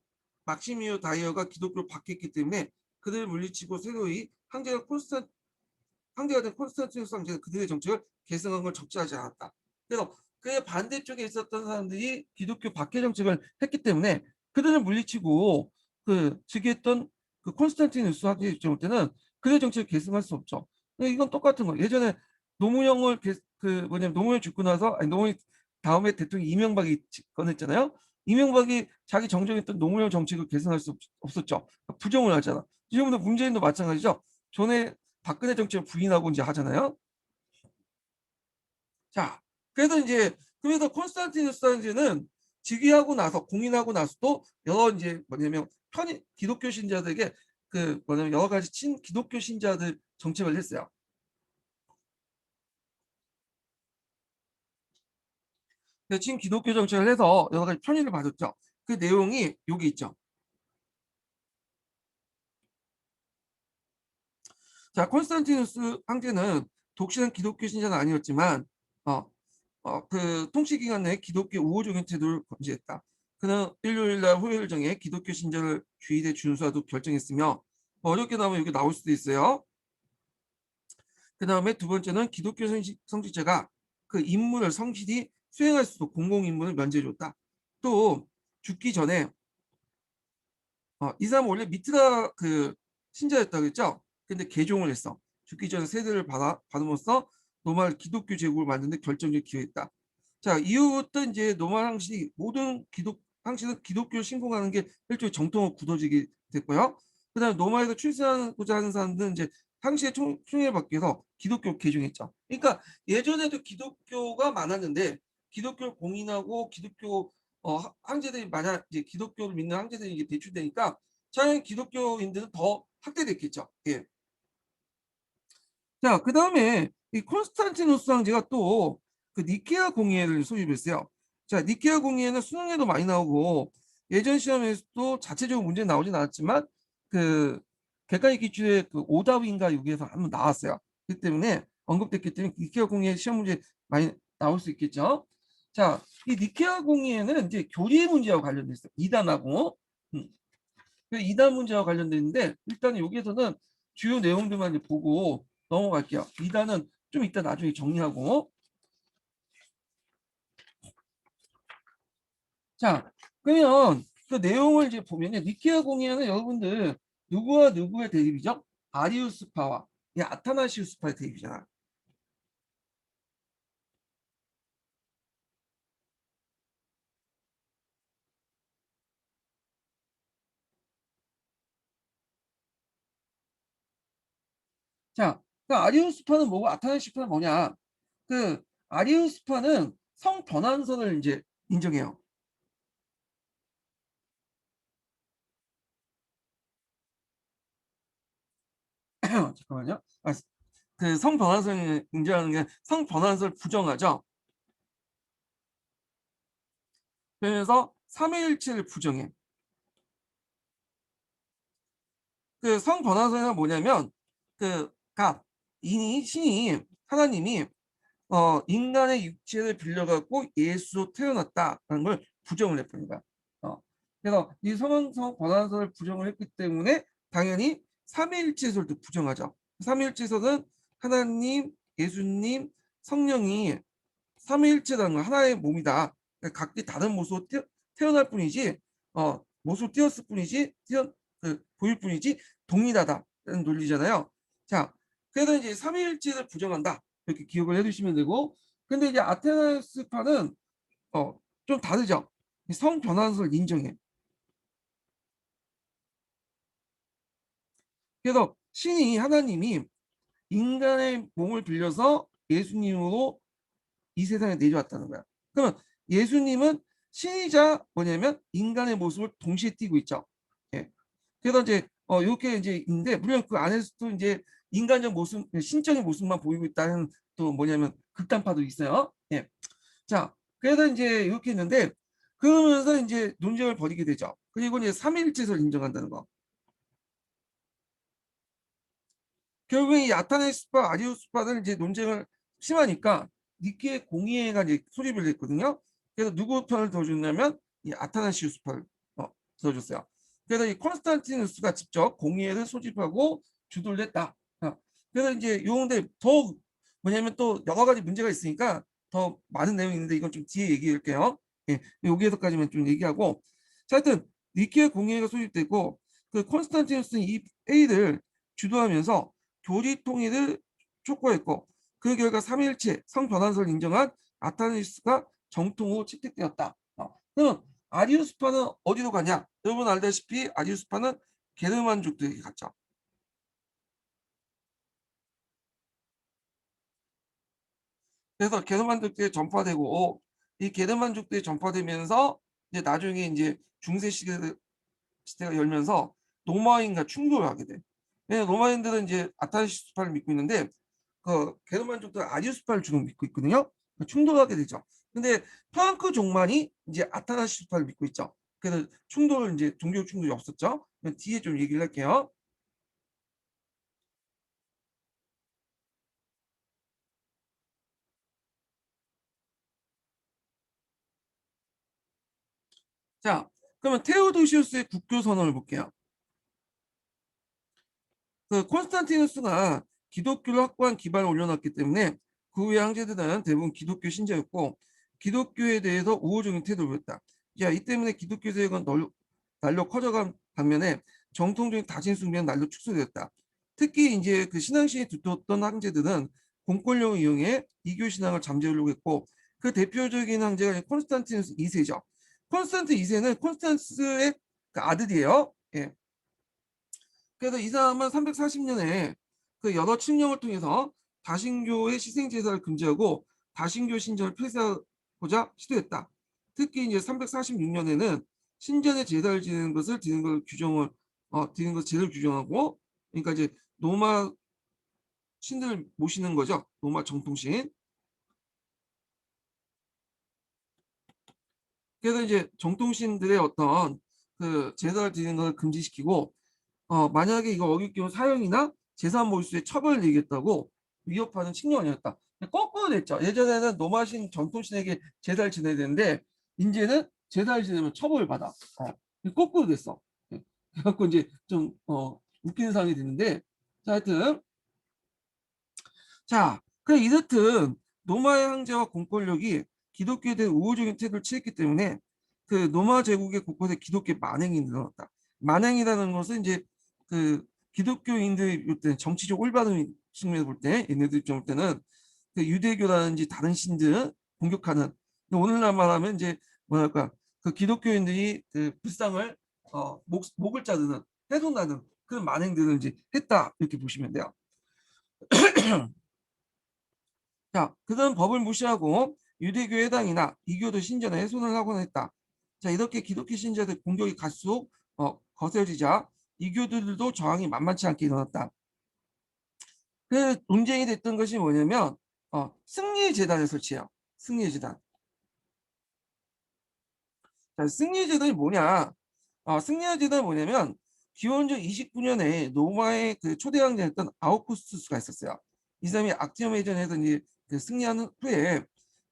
막시미오 다이어가 기독교를 박했기 때문에 그들을 물리치고 새로이 황제가 된 콘스탄티누스 황제가 그들의 정책을 계승한 걸 적시하지 않았다. 그래서 그의 반대쪽에 있었던 사람들이 기독교 박해 정책을 했기 때문에 그들을 물리치고 그 즉위했던 그 콘스탄티누스 황제 입장 때는 그의 정책을 계승할 수 없죠. 이건 똑같은 거예요. 예전에 노무현을 그 뭐냐면 노무현 죽고 나서 아니 노무현 다음에 대통령 이명박이 집권했잖아요. 이명박이 자기 정정했던 노무현 정책을 계승할 수 없었죠. 부정을 하잖아. 지금도 문재인도 마찬가지죠. 전에 박근혜 정책을 부인하고 이제 하잖아요. 자, 그래서 콘스탄티누스 황제는 즉위하고 나서 공인하고 나서도 여러 이제 뭐냐면 편이 기독교 신자들에게 그 뭐냐면 여러 가지 친 기독교 신자들 정책을 했어요. 친 기독교 정책을 해서 여러 가지 편의를 받았죠. 그 내용이 여기 있죠. 자, 콘스탄티누스 황제는 독실한 기독교 신자는 아니었지만 그 통치 기간 내에 기독교 우호적인 태도를 건지했다. 그는 일요일날 후요일 정에 기독교 신자를 주일에 준수하도록 결정했으며 어렵게 나오면 여기 나올 수도 있어요. 그 다음에 두 번째는 기독교 성직자가 그 임무를 성실히 수행할 수 있도록 공공임무를 면제해줬다. 또 죽기 전에 이 사람은 원래 미트라 그 신자였다고 했죠. 근데 개종을 했어. 죽기 전에 세례를 받음으로써 노말 기독교 제국을 만드는 데 결정적인 기여했다. 자, 이후부터 이제 노말 항시 모든 항시는 기독교를 신봉하는 게 일종의 정통으로 굳어지게 됐고요. 그다음에 노말에서 출세하고자 하는 사람들은 이제 항시의 총애를 받기 위해서 기독교 개종했죠. 그러니까 예전에도 기독교가 많았는데 기독교를 공인하고 기독교 황제들이 만약 이제 기독교를 믿는 황제들이 이게 대출되니까 자연 기독교인들은 더 확대됐겠죠. 예. 자, 그 다음에 이 콘스탄티누스 황제가 또 그 니케아 공의회를 소집했어요. 자, 니케아 공의회는 수능에도 많이 나오고 예전 시험에서도 자체적으로 문제 나오진 않았지만 그 객관식 기출의 그 오답인가 여기에서 한번 나왔어요. 그렇기 때문에 언급됐기 때문에 니케아 공의회 시험 문제 많이 나올 수 있겠죠. 자, 이 니케아 공의회는 이제 교리 문제와 관련됐어요. 이단하고. 이단 문제와 관련됐는데 일단 여기에서는 주요 내용들만 이제 보고 넘어갈게요. 이단은 좀 이따 나중에 정리하고. 자, 그러면 그 내용을 이제 보면요. 니케아 공의회는 여러분들 누구와 누구의 대립이죠? 아리우스파와 아타나시우스파의 대립이잖아. 자, 그 아리우스파는 뭐고 아타나시우스파는 뭐냐? 그 아리우스파는 성 변환설을 이제 인정해요. 잠깐만요. 그 성변환설 인정하는 게 성변환설 부정하죠. 그래서 삼위일체를 부정해. 그 성변환설은 뭐냐면 각 신이 하나님이 인간의 육체를 빌려갖고 예수로 태어났다는 걸 부정을 해버립니다. 그래서 이 성성 변환설을 부정을 했기 때문에 당연히 삼위일체설도 부정하죠. 삼위일체설은 하나님, 예수님, 성령이 삼위일체라는 건 하나의 몸이다. 그러니까 각기 다른 모습으로 태어날 뿐이지, 모습을 띄었을 뿐이지, 보일 뿐이지 동일하다는 논리잖아요. 자, 그래서 이제 삼위일체를 부정한다. 이렇게 기억을 해두시면 되고, 근데 이제 아테나스파는 좀 다르죠. 성 변환설을 인정해. 그래서 신이 하나님이 인간의 몸을 빌려서 예수님으로 이 세상에 내려왔다는 거야. 그러면 예수님은 신이자 뭐냐면 인간의 모습을 동시에 띠고 있죠. 예. 그래서 이제 이렇게 이제 있는데 물론 그 안에서도 이제 인간적 모습, 신적인 모습만 보이고 있다는 또 뭐냐면 극단파도 있어요. 예. 자, 그래서 이제 이렇게 있는데 그러면서 이제 논쟁을 벌이게 되죠. 그리고 이제 삼위일체를 인정한다는 거. 결국에 이 아타네스파, 아리우스파는 이제 논쟁을 심하니까 니케 공의회가 이제 소집을 했거든요. 그래서 누구 편을 들어줬냐면 이 아타나시우스파를 들어줬어요. 그래서 이 콘스탄티누스가 직접 공의회를 소집하고 주도를 했다. 그래서 이제 요런데 더 뭐냐면 또 여러 가지 문제가 있으니까 더 많은 내용이 있는데 이건 좀 뒤에 얘기할게요. 예, 여기에서까지만 좀 얘기하고. 자, 하여튼 니케 공의회가 소집되고 그 콘스탄티누스는 이 회의를 주도하면서 교리 통일을 촉구했고 그 결과 삼위일체 성변환설을 인정한 아타니스가 정통으로 채택되었다. 그럼 아리우스파는 어디로 가냐? 여러분 알다시피 아리우스파는 게르만족들에게 갔죠. 그래서 게르만족들이 전파되고 이 게르만족들이 전파되면서 이제 나중에 이제 중세 시대가 열면서 로마인과 충돌을 하게 돼. 왜냐면 로마인들은 이제 아타시스파를 믿고 있는데 그 게르만족들은 아리우스파를 주로 믿고 있거든요. 충돌하게 되죠. 근데 프랑크 종만이 이제 아타나시스파를 믿고 있죠. 그래서 충돌을 이제 종교 충돌이 없었죠. 뒤에 좀 얘기를 할게요. 자, 그러면 테오도시우스의 국교 선언을 볼게요. 그 콘스탄티누스가 기독교를 확고한 기반을 올려놨기 때문에 그 후의 황제들은 대부분 기독교 신자였고 기독교에 대해서 우호적인 태도를 보였다. 자, 이 때문에 기독교 세력은 날로 커져간 반면에 정통적인 다신 숭배는 날로 축소되었다. 특히 이제 그 신앙심이 두터웠던 황제들은 공권력을 이용해 이교 신앙을 잠재우려고 했고, 그 대표적인 황제가 콘스탄티누스 2세죠. 콘스탄티누스 2세는 콘스탄스의 그 아들이에요. 예. 그래서 이 사람은 340년에 그 여러 칙령을 통해서 다신교의 희생제사를 금지하고 다신교 신전을 폐쇄하고자 시도했다. 특히 이제 346년에는 신전에 제사를 지내는 것을 드리는 걸 규정을 드리는 것 제를 규정하고, 그러니까 이제 노마 신들을 모시는 거죠. 노마 정통신. 그래서 이제 정통신들의 어떤 그 제사를 드리는 것을 금지시키고, 만약에 이거 어길 경우 사형이나 재산 몰수에 처벌을 내겠다고 위협하는 칙령이었다. 거꾸로 됐죠. 예전에는 노마신 전통신에게 제사를 지내야 되는데 이제는 제사를 지내면 처벌을 받아. 거꾸로 됐어. 그래갖고 이제 좀 웃기는 상황이 되는데, 자, 하여튼 자, 그래 이렇듯 노마의 황제와 공권력이 기독교에 대한 우호적인 태도를 취했기 때문에 그 노마 제국의 곳곳에 기독교 만행이 늘어났다. 만행이라는 것은 이제 그 기독교인들이 볼 때는 정치적 올바른 측면에서 볼 때, 얘네들 입장 볼 때는 그 유대교라든지 다른 신들 공격하는, 오늘날 말하면 이제 뭐랄까 그 기독교인들이 그 불상을 목을 자르는, 훼손하는 그런 만행들을 이제 했다, 이렇게 보시면 돼요. 자, 그런 법을 무시하고 유대교 회당이나 이교도 신전에 훼손을 하곤 했다. 자, 이렇게 기독교 신자들 공격이 갈수록 거세지자 이교들도 저항이 만만치 않게 일어났다. 그 논쟁이 됐던 것이 뭐냐면 승리의 제단을 설치해요. 승리의 제단. 자, 승리의 제단이 뭐냐? 승리의 제단이 뭐냐면 기원전 29년에 로마의 그 초대 왕자였던 아우구스투스가 있었어요. 이 사람이 악티엄 해전에서 이제 그 승리한 후에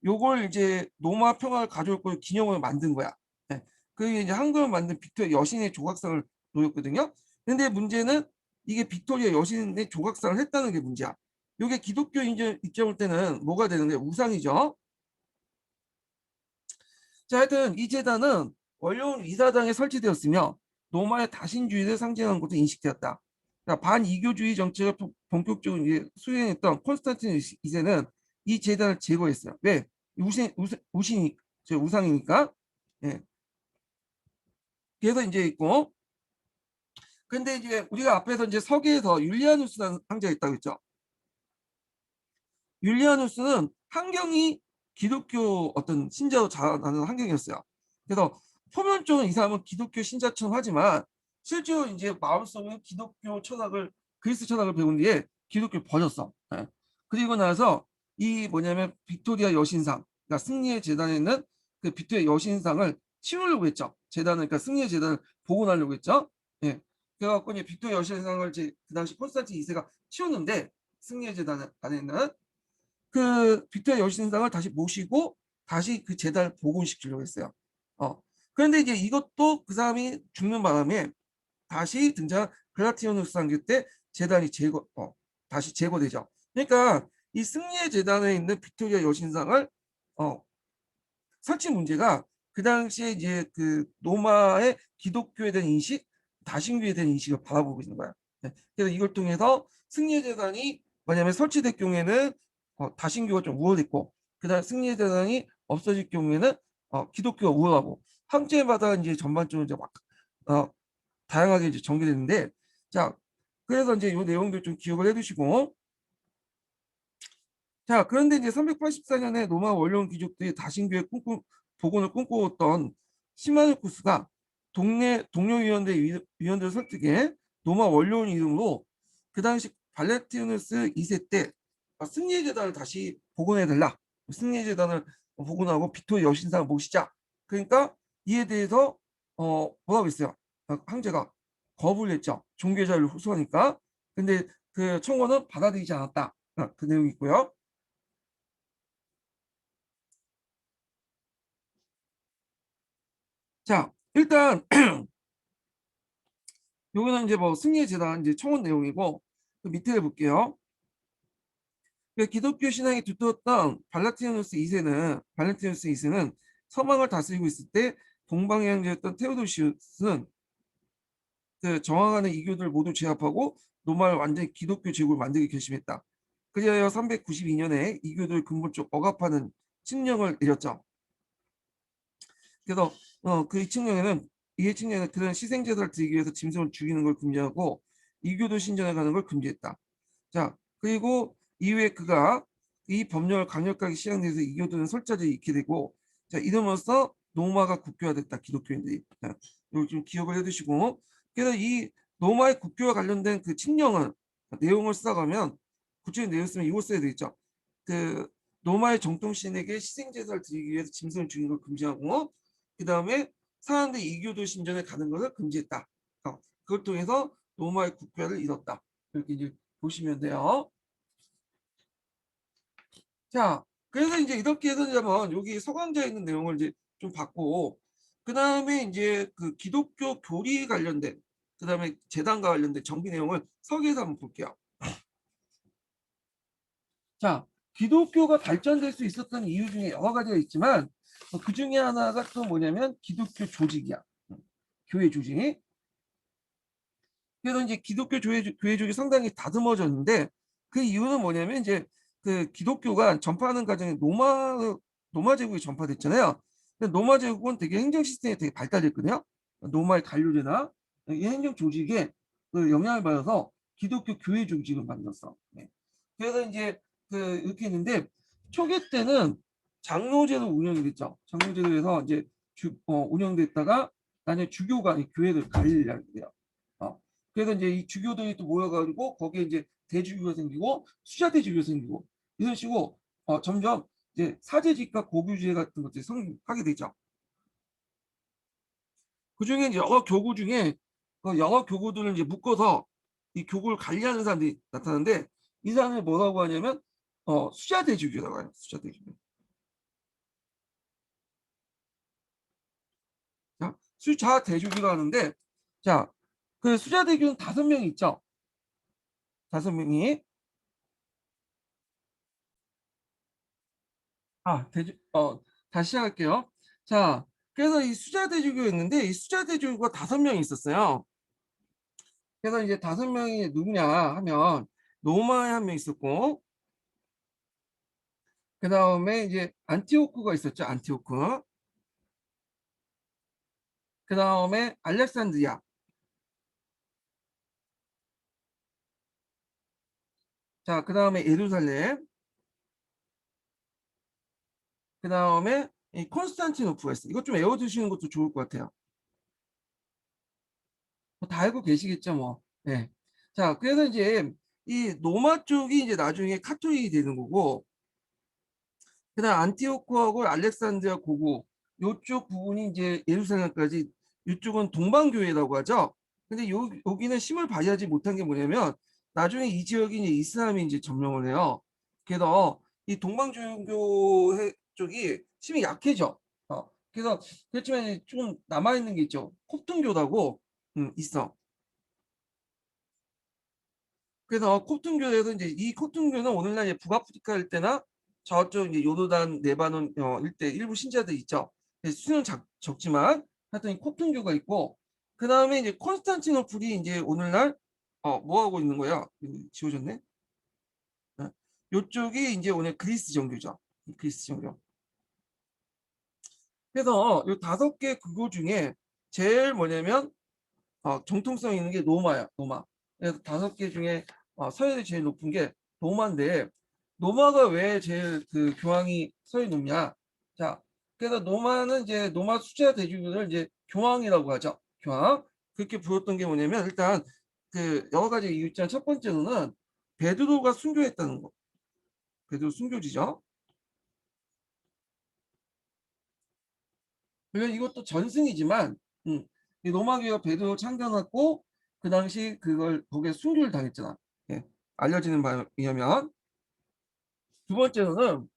요걸 이제 로마 평화를 가져올 걸 기념으로 만든 거야. 네. 그게 이제 한글로 만든 빅토리아 여신의 조각상을 놓였거든요. 근데 문제는 이게 빅토리아 여신의 조각상을 했다는 게 문제야. 이게 기독교 입장일 때는 뭐가 되는 거예요? 우상이죠. 자, 하여튼 이 재단은 원로원 이사장에 설치되었으며 로마의 다신주의를 상징하는 것으로 인식되었다. 그러니까 반이교주의 정책을 본격적으로 수행했던 콘스탄틴 2세는 이 재단을 제거했어요. 왜? 우상이니까. 예. 그래서 이제 있고, 근데 이제 우리가 앞에서 이제 서기에서 율리아누스라는 황제가 있다고 했죠. 율리아누스는 환경이 기독교 어떤 신자로 자라나는 환경이었어요. 그래서 표면적으로 이 사람은 기독교 신자처럼 하지만 실제로 이제 마음속에 기독교 철학을, 그리스 철학을 배운 뒤에 기독교를 버렸어. 예. 그리고 나서 이 뭐냐면 빅토리아 여신상, 그러니까 승리의 재단에 있는 그 빅토리아 여신상을 치우려고 했죠. 재단을, 그러니까 승리의 재단을 복원하려고 했죠. 예. 그래갖고 이제 빅토리아 여신상을 이제 그 당시 콘스탄틴 2세가 치웠는데, 승리의 재단 안에 있는 그 빅토리아 여신상을 다시 모시고 다시 그 재단을 복원시키려고 했어요. 그런데 이제 이것도 그 사람이 죽는 바람에 다시 등장 글라티오누스 상제 때 재단이 다시 제거되죠. 그러니까 이 승리의 재단에 있는 빅토리아 여신상을 설치 문제가 그 당시에 이제 그 로마의 기독교에 대한 인식, 다신교에 대한 인식을 바라보고 있는 거야. 네. 그래서 이걸 통해서 승리의 재단이 뭐냐면 설치될 경우에는 다신교가 좀 우월했고, 그다음 승리의 재단이 없어질 경우에는 기독교가 우월하고, 황제마다 이제 전반적으로 이제 막 다양하게 이제 전개되는데, 자, 그래서 이제 이 내용들 좀 기억을 해두시고, 자, 그런데 이제 384년에 로마 원로원 귀족들이 다신교의 복원을 꿈꾸었던 시마누쿠스가 동네 동료 위원들을 설득해 로마 원로원 이름으로 그 당시 발레티누스 2세 때 승리의 재단을 다시 복원해달라. 승리의 재단을 복원하고 빅토리아 여신상을 모시자. 그러니까 이에 대해서 뭐라고 했어요? 황제가 거부를 했죠. 종교 자유를 호소하니까. 근데 그 청원은 받아들이지 않았다. 그 내용이 있고요. 자, 일단 여기는 이제 뭐 승리의 재단 이제 청원 내용이고, 그 밑에 볼게요. 기독교 신앙이 두터웠던 발란티누스 2세는 서방을 다스리고 있을 때 동방예언자였던 테오도시우스는 저항하는 이교들을 모두 제압하고 로마를 완전히 기독교 제국을 만들기 결심했다. 그리하여 392년에 이교들을 근본적으로 억압하는 칙령을 내렸죠. 그래서 이 칙령에는 그런 희생제사를 드리기 위해서 짐승을 죽이는 걸 금지하고 이교도 신전에 가는 걸 금지했다. 자, 그리고 이후에 그가 이 법령을 강력하게 시행해서 이교도는 솔자들이 익게 되고, 자, 이름으로써 로마가 국교화됐다. 기독교인들이. 자, 이거 좀 기억을 해두시고, 그래서 이 로마의 국교와 관련된 그 칙령은 내용을 써가면 구체적인 내용을 쓰면 이거 써야 되겠죠. 그 로마의 정통신에게 희생제사를 드리기 위해서 짐승을 죽이는 걸 금지하고, 그 다음에 사람들이 이교도 신전에 가는 것을 금지했다. 그걸 통해서 로마의 국교를 이뤘다. 이렇게 이제 보시면 돼요. 자, 그래서 이제 이렇게 해서 한번 여기 서강자에 있는 내용을 이제 좀 봤고, 그 다음에 이제 그 기독교 교리 관련된, 그 다음에 재단과 관련된 정비 내용을 서기에서 한번 볼게요. 자, 기독교가 발전될 수 있었던 이유 중에 여러 가지가 있지만, 그 중에 하나가 또 뭐냐면 기독교 조직이야. 교회 조직. 그래서 이제 기독교 교회 조직이 상당히 다듬어졌는데, 그 이유는 뭐냐면 이제 그 기독교가 전파하는 과정에 로마 제국이 전파됐잖아요. 근데 로마 제국은 되게 행정 시스템이 되게 발달됐거든요. 로마의 관료제나 이 행정 조직에 그 영향을 받아서 기독교 교회 조직을 만들었어. 네. 그래서 이제 그 이렇게 했는데 초기 때는 장로제로 운영이 됐죠. 장로제도에서 이제 운영됐다가 나중에 주교가 이 교회를 관리하게 돼요. 어. 그래서 이제 이 주교들이 또 모여가지고 거기에 이제 대주교가 생기고 수자 대주교가 생기고 이런 식으로 점점 이제 사제직과 고교제 같은 것들이 성립하게 되죠. 그 중에 이제 여러 교구들을 이제 묶어서 이 교구를 관리하는 사람들이 나타나는데 이 사람을 뭐라고 하냐면 수자 대주교라고 해요. 수자 대주교. 자, 수자 대주교가 하는데 자, 그 수자 대주교는 5명이 있죠. 5명이. 다시 시작할게요. 자, 그래서 이 수자대주교였는데 이 수자대주교가 5명이 있었어요. 그래서 이제 5명이 누구냐 하면 로마에 한 명 있었고, 그 다음에 이제 안티오크가 있었죠. 안티오크. 그 다음에 알렉산드리아. 자, 그 다음에 예루살렘. 그 다음에 이 콘스탄티노프가 있어요. 이것 좀 외워두시는 것도 좋을 것 같아요. 다 알고 계시겠죠, 뭐. 네. 자, 그래서 이제 이 로마 쪽이 이제 나중에 카톨릭이 되는 거고, 그다음 안티오코하고 알렉산드리아 고구 요쪽 부분이 이제 예루살렘까지 이쪽은 동방교회라고 하죠. 근데 여기는 힘을 발휘하지 못한 게 뭐냐면 나중에 이 지역이 이제 이슬람이 이제 점령을 해요. 그래서 이 동방종교 쪽이 힘이 약해져. 그래서 그렇지만 좀 남아 있는 게 있죠. 콥tun교라고 있어. 그래서 콥tun교에서 이제 이 콥tun교는 오늘날 이제 북아프리카 일대나 저쪽 이제 요르단, 레바논 일대 일부 신자들 있죠. 수는 적지만 하여튼 이 콥tun교가 있고 그 다음에 이제 콘스탄티노플이 이제 오늘날 뭐 하고 있는 거야? 지워졌네. 요쪽이 이제 오늘 그리스 정교죠. 그리스 정교. 그래서 요 5개 국교 중에 제일 뭐냐면 정통성 있는 게 로마야. 로마. 그래서 5개 중에 서열이 제일 높은 게 로마인데 로마가 왜 제일 그 교황이 서열이 높냐? 자, 그래서 로마는 이제 로마 수자 대주교를 이제 교황이라고 하죠. 교황. 그렇게 불렀던 게 뭐냐면 일단 그 여러 가지 이유 있지만 첫 번째로는 베드로가 순교했다는 거. 베드로 순교지죠. 물론 이것도 전승이지만 이 로마 교회가 베드로 창건했고 그 당시 그걸 거기에 순교를 당했잖아. 예, 알려지는 바에 의하면 두 번째로는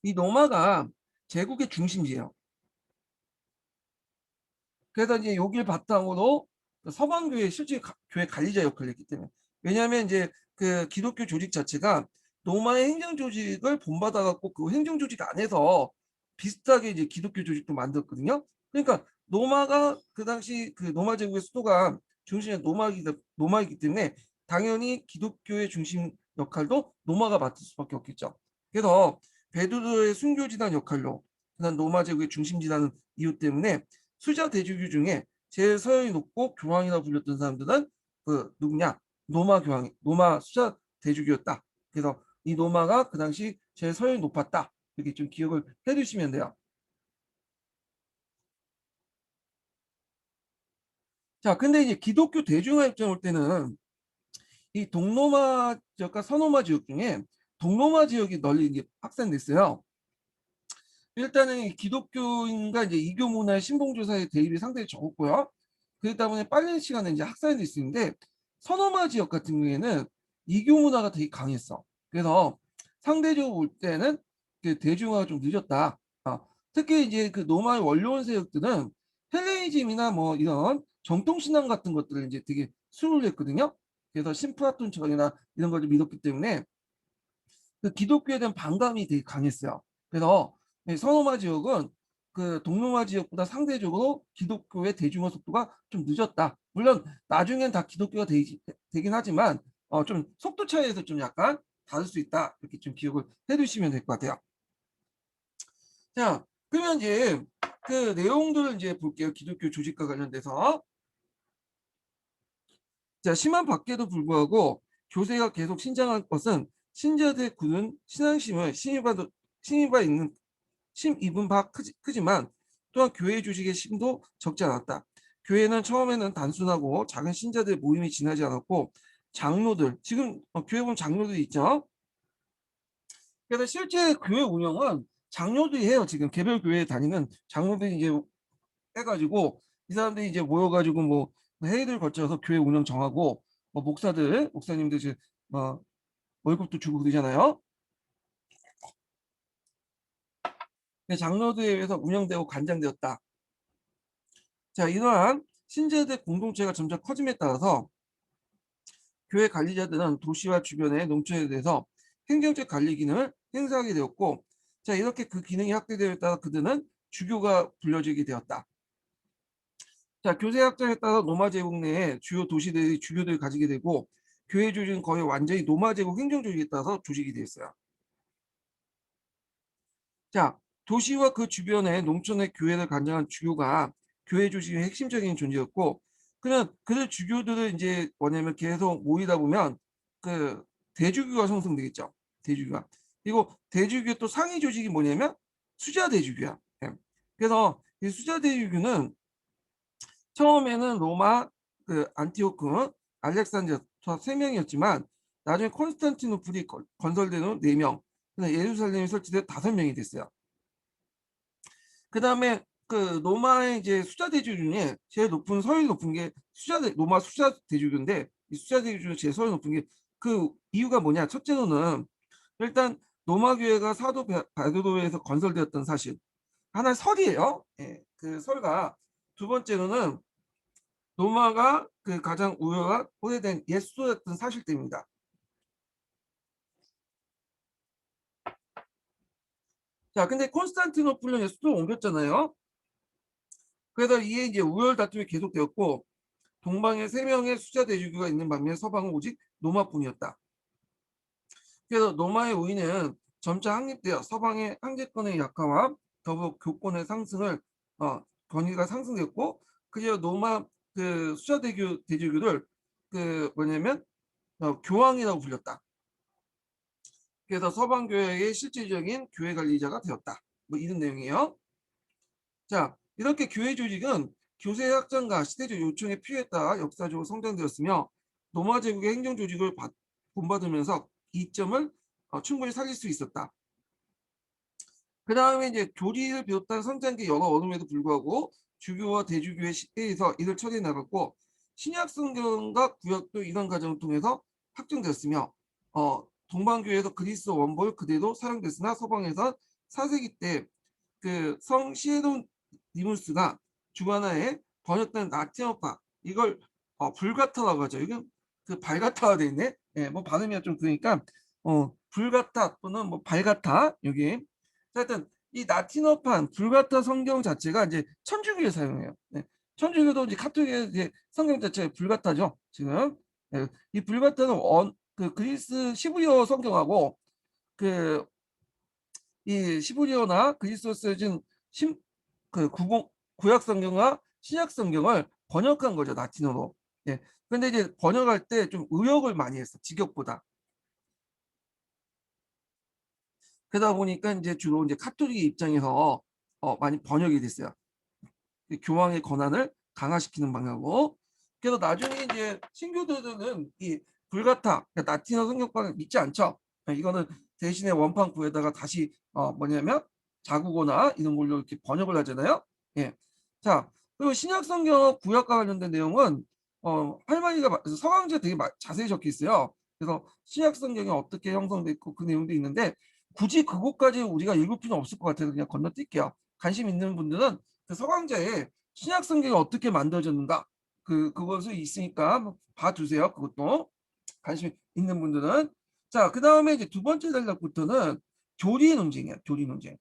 이 로마가 제국의 중심지예요. 그래서 이제 여기를 바탕으로 서방교회 실제 교회 관리자 역할을 했기 때문에 왜냐하면 이제 그 기독교 조직 자체가 로마의 행정 조직을 본받아 갖고 그 행정 조직 안에서 비슷하게 이제 기독교 조직도 만들었거든요. 그러니까 로마가 그 당시 그 로마 제국의 수도가 중심이 로마이기 때문에 당연히 기독교의 중심 역할도 로마가 맡을 수밖에 없겠죠. 그래서 베드로의 순교지단 역할로 그다음 로마 제국의 중심지다는 이유 때문에 수자 대주교 중에 제일 서열이 높고 교황이라 불렸던 사람들은 그 누구냐? 로마 수자 대주교였다. 그래서 이 로마가 그 당시 제일 서열이 높았다. 이렇게 좀 기억을 해두시면 돼요. 자, 근데 이제 기독교 대중화 입장 올 때는 이 동로마 지역과 서노마 지역 중에 동로마 지역이 널리 이제 확산됐어요. 일단은 이 기독교인과 이제 이교 문화의 신봉조 사이의 대립이 상당히 적었고요. 그렇기 때문에 빠른 시간에 이제 확산이 될 수 있는데 서노마 지역 같은 경우에는 이교 문화가 되게 강했어. 그래서 상대적으로 볼 때는 그 대중화가 좀 늦었다. 특히 이제 그 로마의 원로원 세력들은 헬레니즘이나 뭐 이런 정통신앙 같은 것들을 이제 되게 수를 했거든요. 그래서 신프라톤처럼이나 이런 걸 좀 믿었기 때문에 그 기독교에 대한 반감이 되게 강했어요. 그래서 서노마 지역은 그 동로마 지역보다 상대적으로 기독교의 대중화 속도가 좀 늦었다. 물론 나중엔 다 기독교가 되긴 하지만 좀 속도 차이에서 좀 약간 다를 수 있다. 이렇게 좀 기억을 해두시면 될 것 같아요. 자, 그러면 이제 그 내용들을 이제 볼게요. 기독교 조직과 관련돼서. 자, 심한 밖에도 불구하고 교세가 계속 신장한 것은 신자들의 굳은 신앙심을 신임바 있는 심입은 바 크지만 또한 교회 조직의 심도 적지 않았다. 교회는 처음에는 단순하고 작은 신자들의 모임이 지나지 않았고 장로들 지금 교회 보면 장로들이 있죠. 그래서 실제 교회 운영은 장로들이 해요. 지금 개별 교회에 다니는 장로들이 이제 해가지고 이 사람들이 이제 모여가지고 뭐 회의를 거쳐서 교회 운영 정하고 뭐 목사님들 이제 뭐 월급도 주고 그러잖아요. 장로들에 의해서 운영되고 간장되었다. 자, 이러한 신제들 공동체가 점점 커짐에 따라서 교회 관리자들은 도시와 주변의 농촌에 대해서 행정적 관리 기능을 행사하게 되었고, 자, 이렇게 그 기능이 확대되에 따라 그들은 주교가 불려지게 되었다. 자, 교세 확장에 따라 로마 제국 내에 주요 도시들이 주교들을 가지게 되고, 교회 조직은 거의 완전히 로마 제국 행정 조직에 따라서 조직이 되었어요. 자, 도시와 그 주변의 농촌의 교회를 관장한 주교가 교회 조직의 핵심적인 존재였고, 그냥 그들 주교들을 이제 뭐냐면 계속 모이다 보면 그 대주교가 형성되겠죠. 대주교가. 그리고 대주교 또 상위 조직이 뭐냐면 수자 대주교야. 예. 그래서 이 수자 대주교는 처음에는 로마, 그 안티오크, 알렉산드리아 세 명이었지만 나중에 콘스탄티노플이 건설된 후 4명, 예루살렘이 설치돼 5명이 됐어요. 그 다음에 그 로마의 이제 수자 대주 중에 제일 높은 서열이 높은 게 로마 수자 대주교인데 이 수자 대주 중에 제일 서열이 높은 게 그 이유가 뭐냐? 첫째로는 일단 로마 교회가 사도 바도로에서 건설되었던 사실 하나의 설이에요. 예, 그 설과 두 번째로는 로마가 그 가장 우려가 오래된 옛 수도였던 사실 때문이다. 자, 근데 콘스탄티노플은 옛 수도로 옮겼잖아요. 그래서 이에 이제 우열 다툼이 계속되었고 동방에 3명의 수자 대주교가 있는 반면 서방은 오직 로마뿐이었다. 그래서 로마의 우위는 점차 확립되어 서방의 황제권의 약화와 더불어 교권의 상승을 권위가 상승됐고 그리고 로마 그 수자 대주교를 그 뭐냐면 교황이라고 불렸다. 그래서 서방 교회의 실질적인 교회 관리자가 되었다. 뭐 이런 내용이에요. 자, 이렇게 교회 조직은 교세 확장과 시대적 요청에 필요에 따라 역사적으로 성장되었으며 로마 제국의 행정 조직을 본받으면서 이점을 충분히 살릴 수 있었다. 그 다음에 이제 교리를 비롯한 성장기 여러 어둠에도 불구하고 주교와 대주교의 시대에서 이를 처리해 나갔고 신약 성경과 구약도 이런 과정을 통해서 확정되었으며 동방교회에서 그리스 원볼 그대로 사용됐으나 서방에서 4세기 때 그 성 시에로니무스가 주관하에 번역된 라틴어파 이걸 불가타라고 하죠. 이건 그 발가타가 돼 있네. 예, 뭐 발음이 좀 그러니까 불가타 또는 뭐 발가타 여기. 자, 하여튼 이 라틴어판 불가타 성경 자체가 이제 천주교에 사용해요. 네. 천주교도 이제 카톨릭의 이제 성경 자체가 불가타죠. 지금 네. 이 불가타는 그 그리스 시브리어 성경하고 그 이 시브리어나 그리스어 쓰여진 구약 성경과 신약 성경을 번역한 거죠, 라틴어로. 예. 근데 이제 번역할 때 좀 의역을 많이 했어, 직역보다. 그러다 보니까 이제 주로 이제 카톨릭 입장에서 많이 번역이 됐어요. 교황의 권한을 강화시키는 방향으로. 그래서 나중에 이제 신교도들은 이 불가타, 그러니까 라틴어 성경판을 믿지 않죠. 이거는 대신에 원판 구에다가 다시 뭐냐면 자국어나 이런 걸로 이렇게 번역을 하잖아요. 예. 자, 그리고 신약 성경 구약과 관련된 내용은 할머니가 서강지에 되게 자세히 적혀 있어요. 그래서 신약 성경이 어떻게 형성됐고 그 내용도 있는데 굳이 그것까지 우리가 읽을 필요는 없을 것 같아서 그냥 건너뛸게요. 관심 있는 분들은 그 서강자에 신약 성경이 어떻게 만들어졌는가 그것이 있으니까 한번 봐두세요. 그것도 관심 있는 분들은. 자, 그 다음에 이제 두 번째 단락부터는 교리 논쟁이야. 교리 논쟁.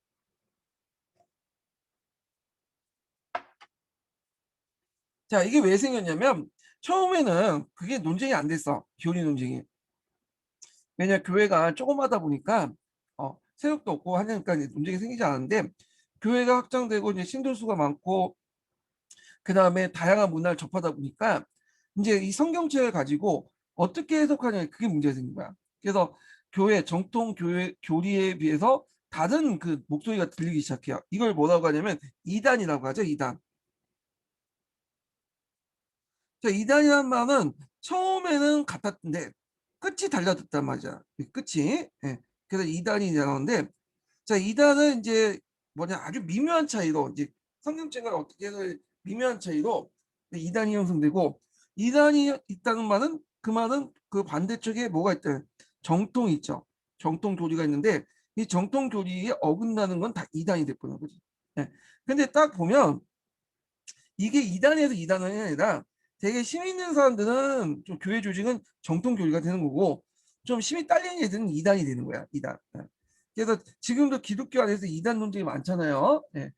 자, 이게 왜 생겼냐면 처음에는 그게 논쟁이 안 됐어. 교리 논쟁이. 왜냐 교회가 조그마다 보니까 세력도 없고 하니까 논쟁이 생기지 않았는데 교회가 확장되고 이제 신도 수가 많고 그 다음에 다양한 문화를 접하다 보니까 이제 이 성경책을 가지고 어떻게 해석하냐 그게 문제가 생긴 거야. 그래서 교회 정통 교회 교리에 비해서 다른 그 목소리가 들리기 시작해요. 이걸 뭐라고 하냐면 이단이라고 하죠. 이단. 자, 이단이라는 말은 처음에는 같았는데 끝이 달라졌단 말이야. 끝이. 예. 그래서 이단이 나오는데 자, 이단은 이제 뭐냐 아주 미묘한 차이로 이제 성경책을 어떻게 해서 미묘한 차이로 이단이 형성되고 이단이 있다는 말은 그 말은 그 반대쪽에 뭐가 있다 정통이 있죠. 정통 교리가 있는데 이 정통 교리에 어긋나는 건 다 이단이 됐거든요. 그지? 네. 근데 딱 보면 이게 이단에서 이단이 아니라 되게 힘 있는 사람들은 좀 교회 조직은 정통 교리가 되는 거고 좀 힘이 딸리는 애들은 이단이 되는 거야. 이단. 네. 그래서 지금도 기독교 안에서 이단 논쟁이 많잖아요. 네.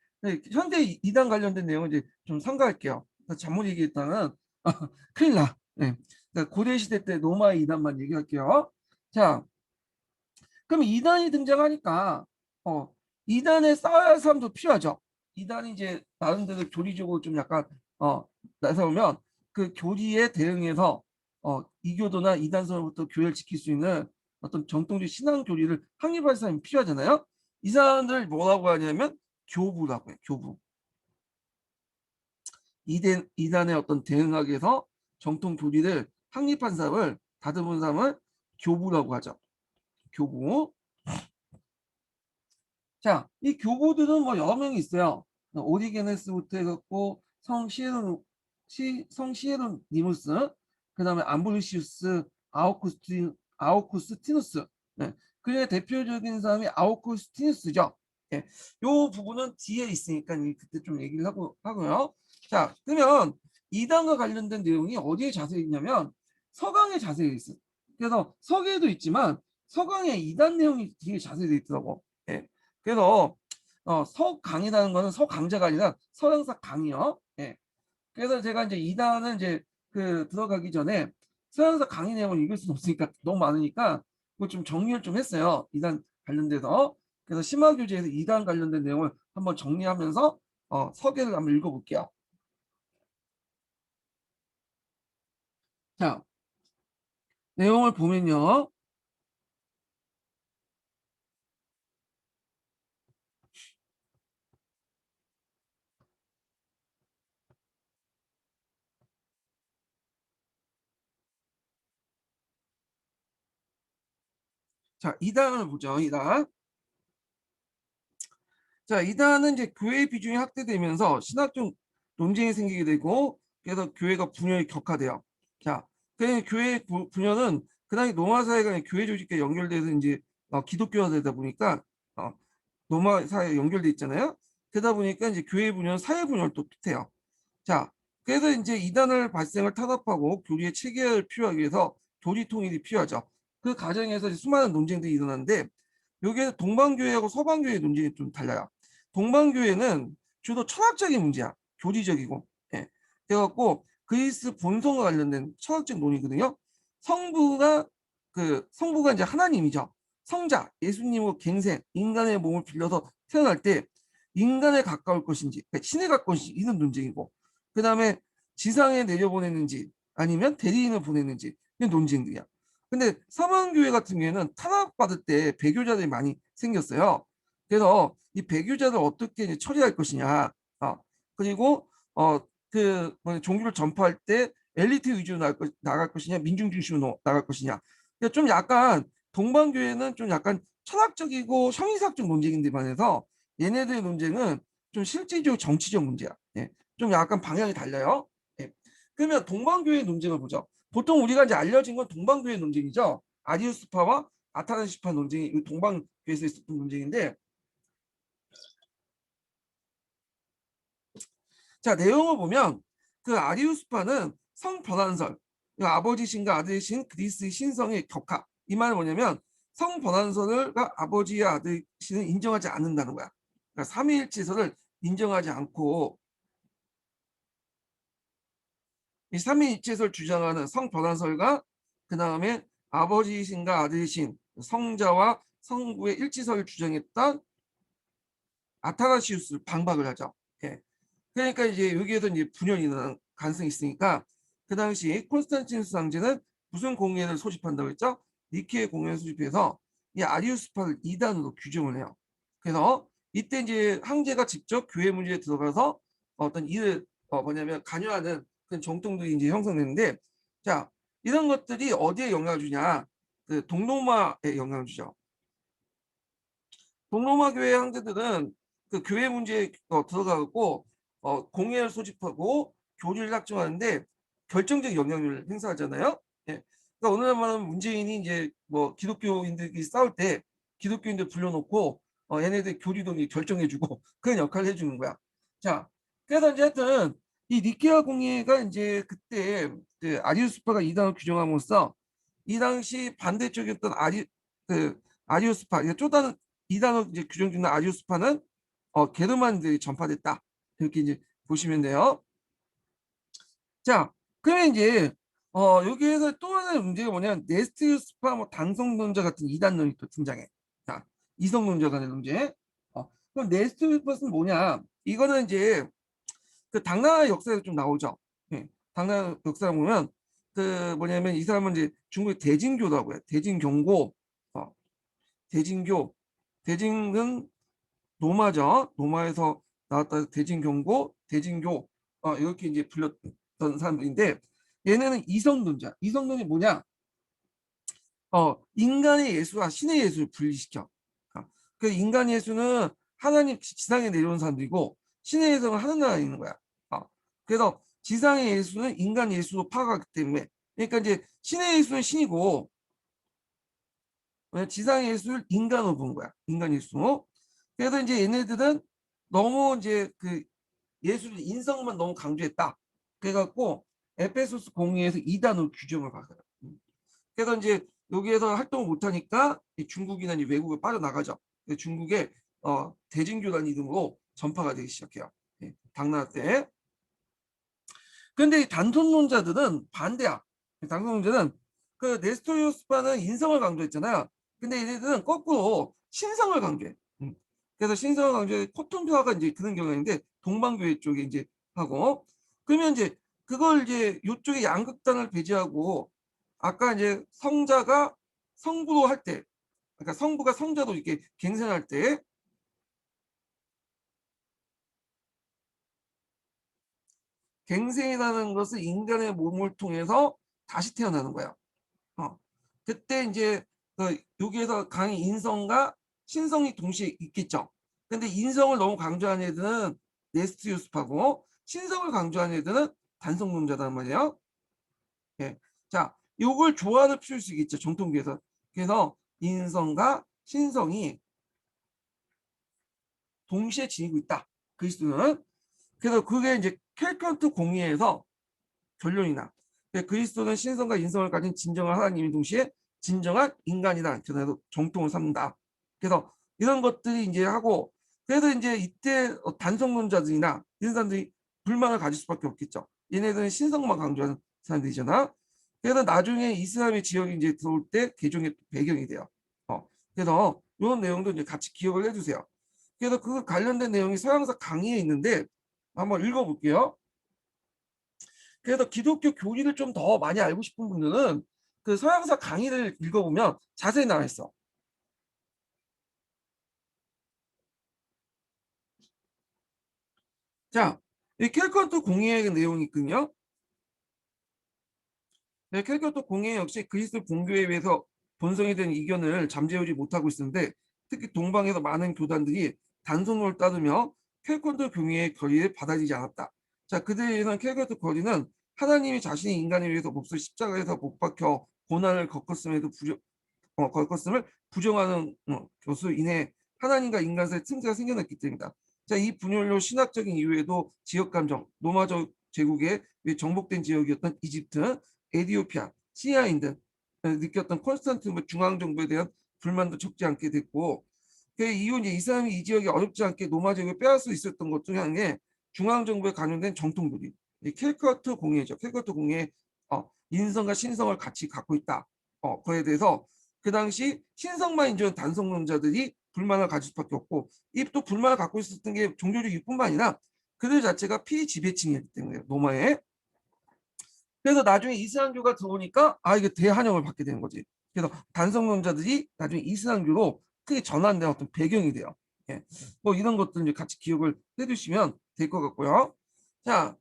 현대 이단 관련된 내용은 이제 좀 삼가할게요. 잘못 얘기했다는 큰일 나. 네. 고대 시대 때 로마의 이단만 얘기할게요. 자, 그럼 이단이 등장하니까 이단에 싸워야 할 사람도 필요하죠. 이단이 이제 나름대로 교리적으로 좀 약간 나서면 그 교리에 대응해서 이교도나 이단서로부터 교회를 지킬 수 있는 어떤 정통적 신앙 교리를 확립할 사람이 필요하잖아요. 이 사람들 뭐라고 하냐면 교부라고 해요. 교부. 이단의 어떤 대응하기 위해서 정통 교리를 확립한 사람을 다듬은 사람을 교부라고 하죠. 교부. 자, 이 교부들은 뭐 여러 명이 있어요. 오리게네스부터 해갖고 성시에로니무스, 그 다음에 암브로시우스, 아우쿠스티누스. 네. 그의 대표적인 사람이 아우쿠스티누스죠. 예. 요 부분은 뒤에 있으니까 그때 좀 얘기를 하고요. 자, 그러면 이단과 관련된 내용이 어디에 자세히 있냐면 서강에 자세히 있어요. 그래서 서계에도 있지만 서강에 이단 내용이 되게 자세히 돼 있더라고. 예. 그래서 서강이라는 거는 서강자가 아니라 서양사 강이요. 예. 그래서 제가 이제 이단은 이제 그 들어가기 전에 서양사 강의 내용을 읽을 수는 없으니까 너무 많으니까 그걸 좀 정리를 좀 했어요. 이단 관련돼서. 그래서 심화교재에서 이단 관련된 내용을 한번 정리하면서 서계를 한번 읽어볼게요. 자, 내용을 보면요. 자, 이단을 보죠. 이단. 자, 이단은 이제 교회 비중이 확대되면서 신학적 논쟁이 생기게 되고 그래서 교회가 분열이 격화돼요. 자, 그 교회 분열은 그 당시 로마 사회가 교회 조직과 연결돼서 이제 기독교화 되다 보니까 로마 사회에 연결돼 있잖아요. 그러다 보니까 이제 교회 분열, 사회 분열도 비슷해요. 자, 그래서 이제 이단을 발생을 탄압하고 교리의 체계를 필요하기 위해서 교리 통일이 필요하죠. 그 과정에서 이제 수많은 논쟁들이 일어나는데 여기에 동방교회하고 서방교회 논쟁이 좀 달라요. 동방교회는 주로 철학적인 문제야. 교리적이고. 예. 그래갖고 그리스 본성과 관련된 철학적 논의거든요. 성부가 성부가 이제 하나님이죠. 성자, 예수님으로 갱생, 인간의 몸을 빌려서 태어날 때 인간에 가까울 것인지, 그러니까 신에 가까울 것인지 이런 논쟁이고, 그 다음에 지상에 내려보내는지 아니면 대리인을 보내는지 이런 논쟁들이야. 근데 서방교회 같은 경우에는 탄압받을 때 배교자들이 많이 생겼어요. 그래서 이 배교자들 어떻게 이제 처리할 것이냐, 그리고 종교를 전파할 때 엘리트 위주로 나갈 것이냐, 민중 중심으로 나갈 것이냐. 그러니까 좀 약간 동방교회는 좀 약간 철학적이고 형이사학적 논쟁인데 반해서 얘네들의 논쟁은 좀 실질적 정치적 문제야. 예. 좀 약간 방향이 달라요. 예. 그러면 동방교회 논쟁을 보죠. 보통 우리가 이제 알려진 건 동방교회 논쟁이죠. 아리우스파와 아타나시파 논쟁이 동방교회에서 있었던 논쟁인데, 자, 내용을 보면 그 아리우스파는 성번안설, 아버지신과 아들이신 그리스의 신성의 격화. 이 말은 뭐냐면 성번안설을 아버지와 아들신을 인정하지 않는다는 거야. 그러니까 삼위일체설을 인정하지 않고 이 삼위일체설 주장하는 성번안설과 그 다음에 아버지신과 아들이신 성자와 성부의 일치설을 주장했던 아타나시우스를 반박을 하죠. 예. 그러니까 이제 여기에서 이제 분열이 일어나는 가능성이 있으니까 그 당시 콘스탄티누스 황제는 무슨 공예를 소집한다고 했죠? 니케 공예를 소집해서 이 아리우스파를 이단으로 규정을 해요. 그래서 이때 이제 황제가 직접 교회 문제에 들어가서 어떤 일을 뭐냐면 관여하는 그런 정통들이 이제 형성되는데, 자, 이런 것들이 어디에 영향을 주냐? 그 동로마에 영향을 주죠. 동로마 교회 형제들은 그 교회 문제에 들어가고 공예를 소집하고 교리를 확정하는데 결정적 영향력을 행사하잖아요. 예. 그러니까 오늘날 말하면 문재인이 이제 뭐 기독교인들이 싸울 때 기독교인들 불러놓고 얘네들 교리도 결정해주고 그런 역할을 해주는 거야. 자, 그래서 이제 하여튼 이 니케아 공예가 이제 그때 아리우스파가 이단을 규정함으로써 이 당시 반대쪽이었던 아리우스파, 쪼다는 이단으로 이제 규정 중인 아리우스파는 게르만들이 전파됐다. 이렇게 이제 보시면 돼요. 자, 그러면 이제 여기에서 또 하나의 문제가 뭐냐면 네스티우스파, 뭐 당성론자 같은 이단론이 또 등장해. 자, 이성론자 간의 논제. 그럼 네스티우스파는 뭐냐? 이거는 이제 그 당나라 역사에서 좀 나오죠. 예, 당나라 역사 보면 그 뭐냐면 이 사람은 이제 중국의 대진교라고 해요. 대진경고, 대진교, 대진은 노마죠. 노마에서 나왔다 대진경고, 대진교 이렇게 이제 불렸던 사람들인데 얘네는 이성론자. 이성론이 뭐냐? 인간의 예수와 신의 예수를 분리시켜. 그 인간의 예수는 하나님 지상에 내려온 사람들이고 신의 예수는 하늘나라에 있는 거야. 그래서 지상의 예수는 인간 예수로 파악하기 때문에 그러니까 이제 신의 예수는 신이고 지상의 예수를 인간으로 본 거야. 인간 예수. 그래서 이제 얘네들은 너무 이제 그 예수의 인성만 너무 강조했다. 그래갖고 에페소스 공의에서 이단으로 규정을 받아요. 그래서 이제 여기에서 활동을 못하니까 중국이나 외국에 빠져나가죠. 중국의 대진교단 이름으로 전파가 되기 시작해요. 당나라 때. 그런데 이 단손론자들은 반대야. 단손론자는 그 네스토리우스파는 인성을 강조했잖아요. 근데 얘네들은 거꾸로 신성을 강조해. 그래서 신성을 강조해 코톤교화가 이제 그런 경우인데 동방교회 쪽에 이제 하고 그러면 이제 그걸 이제 이쪽에 양극단을 배제하고 아까 이제 성자가 성부로 할 때, 그러니까 성부가 성자도 이렇게 갱생할 때 갱생이라는 것은 인간의 몸을 통해서 다시 태어나는 거야. 그때 이제 여기에서 강의 인성과 신성이 동시에 있겠죠. 근데 인성을 너무 강조하는 애들은 네스티우스파고 신성을 강조하는 애들은 단성론자단 말이에요. 예. 자, 요걸 조화를 피울 수 있겠죠. 정통교에서. 그래서 인성과 신성이 동시에 지니고 있다. 그리스도는. 그래서 그게 이제 켈컨트 공의에서 결론이 나. 그리스도는 신성과 인성을 가진 진정한 하나님인 동시에 진정한 인간이다. 그래서 정통을 삼는다. 그래서 이런 것들이 이제 하고 그래도 이제 이때 단성론자들이나 이런 사람들이 불만을 가질 수밖에 없겠죠. 얘네들은 신성만 강조하는 사람들이잖아. 그래서 나중에 이슬람의 지역이 이제 들어올 때 개종의 배경이 돼요. 그래서 이런 내용도 이제 같이 기억을 해주세요. 그래서 그 관련된 내용이 서양사 강의에 있는데 한번 읽어볼게요. 그래서 기독교 교리를 좀 더 많이 알고 싶은 분들은 그 서양사 강의를 읽어보면 자세히 나와 있어. 자, 이 캘컨트 공예의 내용이 있군요. 네, 캘컨트 공예 역시 그리스 본교에 의해서 본성에 대한 이견을 잠재우지 못하고 있었는데 특히 동방에서 많은 교단들이 단성론을 따르며 캘컨트 공예의 거리를 받아들이지 않았다. 자, 그들에 의해서는 캘컨트 거리는 하나님이 자신이 인간을 위해서 몹쓸 십자가에서 못 박혀 고난을 겪었음을 부정하는 교수 인해 하나님과 인간 사이에 틈새가 생겨났기 때문이다. 자, 이 분열로 신학적인 이유에도 지역 감정, 노마적 제국의 정복된 지역이었던 이집트, 에디오피아, 시리아인 등 느꼈던 콘스탄티노플 중앙 정부에 대한 불만도 적지 않게 됐고, 그 이후 이제 이슬람이 이 지역에 어렵지 않게 노마 제국을 빼앗을 수 있었던 것 중에 한 게 중앙 정부에 관련된 정통들이 캘커트 공예죠. 캘커트 공예 인성과 신성을 같이 갖고 있다. 그에 대해서 그 당시 신성만 인정한 단성론자들이 불만을 가질 수밖에 없고 이 또 불만을 갖고 있었던 게 종교적 이유뿐만 아니라 그들 자체가 피지배층이었기 때문에 노마에 그래서 나중에 이슬람교가 들어오니까 이게 대환영을 받게 되는 거지. 그래서 단성론자들이 나중에 이슬람교로 크게 전환된 어떤 배경이 돼요. 예. 뭐 이런 것들 이제 같이 기억을 해두시면 될 것 같고요. 자,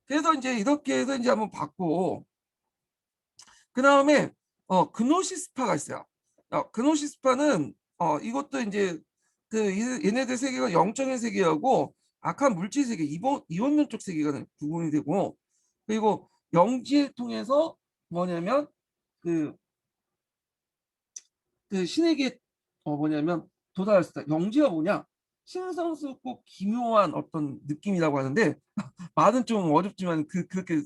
그래서 이제 이렇게 해서 이제 한번 봤고 그 다음에 그노시스파가 있어요. 그노시스파는 이것도 이제 그 얘네들 세계가 영적인 세계하고 악한 물질 세계, 이원론적 세계가 구분이 되고 그리고 영지를 통해서 뭐냐면 그, 그 신에게 뭐냐면 도달할 수 있다. 영지가 뭐냐? 신성스럽고 기묘한 어떤 느낌이라고 하는데 말은 좀 어렵지만 그렇게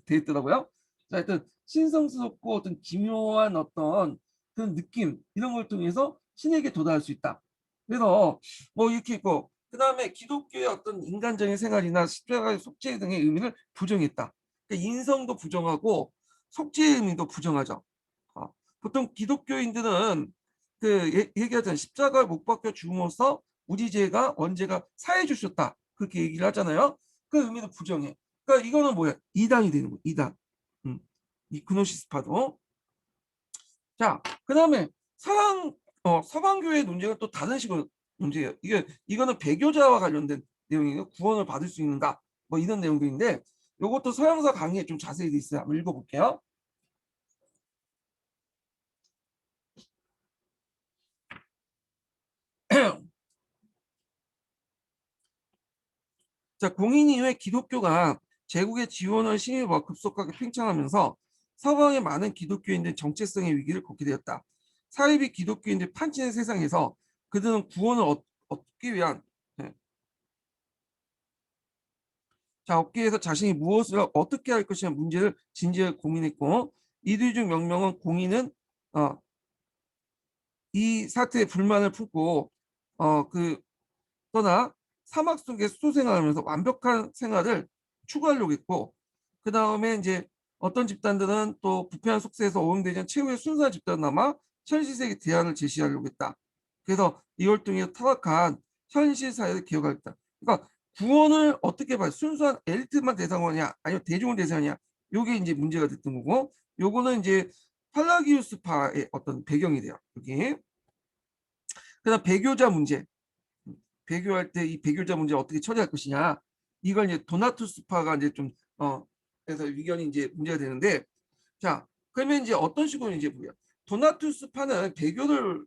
돼 있더라고요. 자, 하여튼 신성스럽고 어떤 기묘한 어떤 그런 느낌 이런 걸 통해서 신에게 도달할 수 있다. 그래서 뭐 이렇게 있고 그 다음에 기독교의 어떤 인간적인 생활이나 십자가의 속죄 등의 의미를 부정했다. 그러니까 인성도 부정하고 속죄의 의미도 부정하죠. 보통 기독교인들은 얘기하잖아요. 십자가를 못 박혀 죽음으로써 우리 죄가 원죄가 사해 주셨다. 그렇게 얘기를 하잖아요. 그 의미도 부정해. 그러니까 이거는 뭐야? 이단이 되는 거야. 이단. 음. 이 그노시스파도. 자, 그다음에 서방교의 논제가 또 다른 식으로 문제예요. 이거는 배교자와 관련된 내용이에요. 구원을 받을 수 있는가? 뭐 이런 내용들인데 이것도 서양사 강의에 좀 자세히 돼 있어요. 한번 읽어볼게요. 자, 공인 이후에 기독교가 제국의 지원을 힘입어 급속하게 팽창하면서 서방의 많은 기독교인들 정체성의 위기를 겪게 되었다. 사이비 기독교인들 판치는 세상에서 그들은 구원을 얻기 위한 자, 업계에서 자신이 무엇을 어떻게 할 것이냐 문제를 진지하게 고민했고 이들 중 명명은 공인은 이 사태에 불만을 품고 떠나 사막 속에 수생활하면서 완벽한 생활을 추구하려고 했고 그 다음에 이제 어떤 집단들은 또 부패한 속세에서 오염되지 않은 최후의 순수한 집단 남아 현실세계 대안을 제시하려고 했다. 그래서 이 활동에 타락한 현실 사회를 기억하겠다. 그러니까 구원을 어떻게 봐요? 순수한 엘리트만 대상하냐 아니면 대중을 대상하냐 요게 이제 문제가 됐던 거고 요거는 이제 팔라기우스파의 어떤 배경이 돼요. 여기 그다음 배교자 문제 배교할 때 이 배교자 문제 어떻게 처리할 것이냐 이걸 이제 도나투스파가 이제 좀 그래서 의견이 이제 문제가 되는데 자 그러면 이제 어떤 식으로 이제 보여 도나투스파는 배교를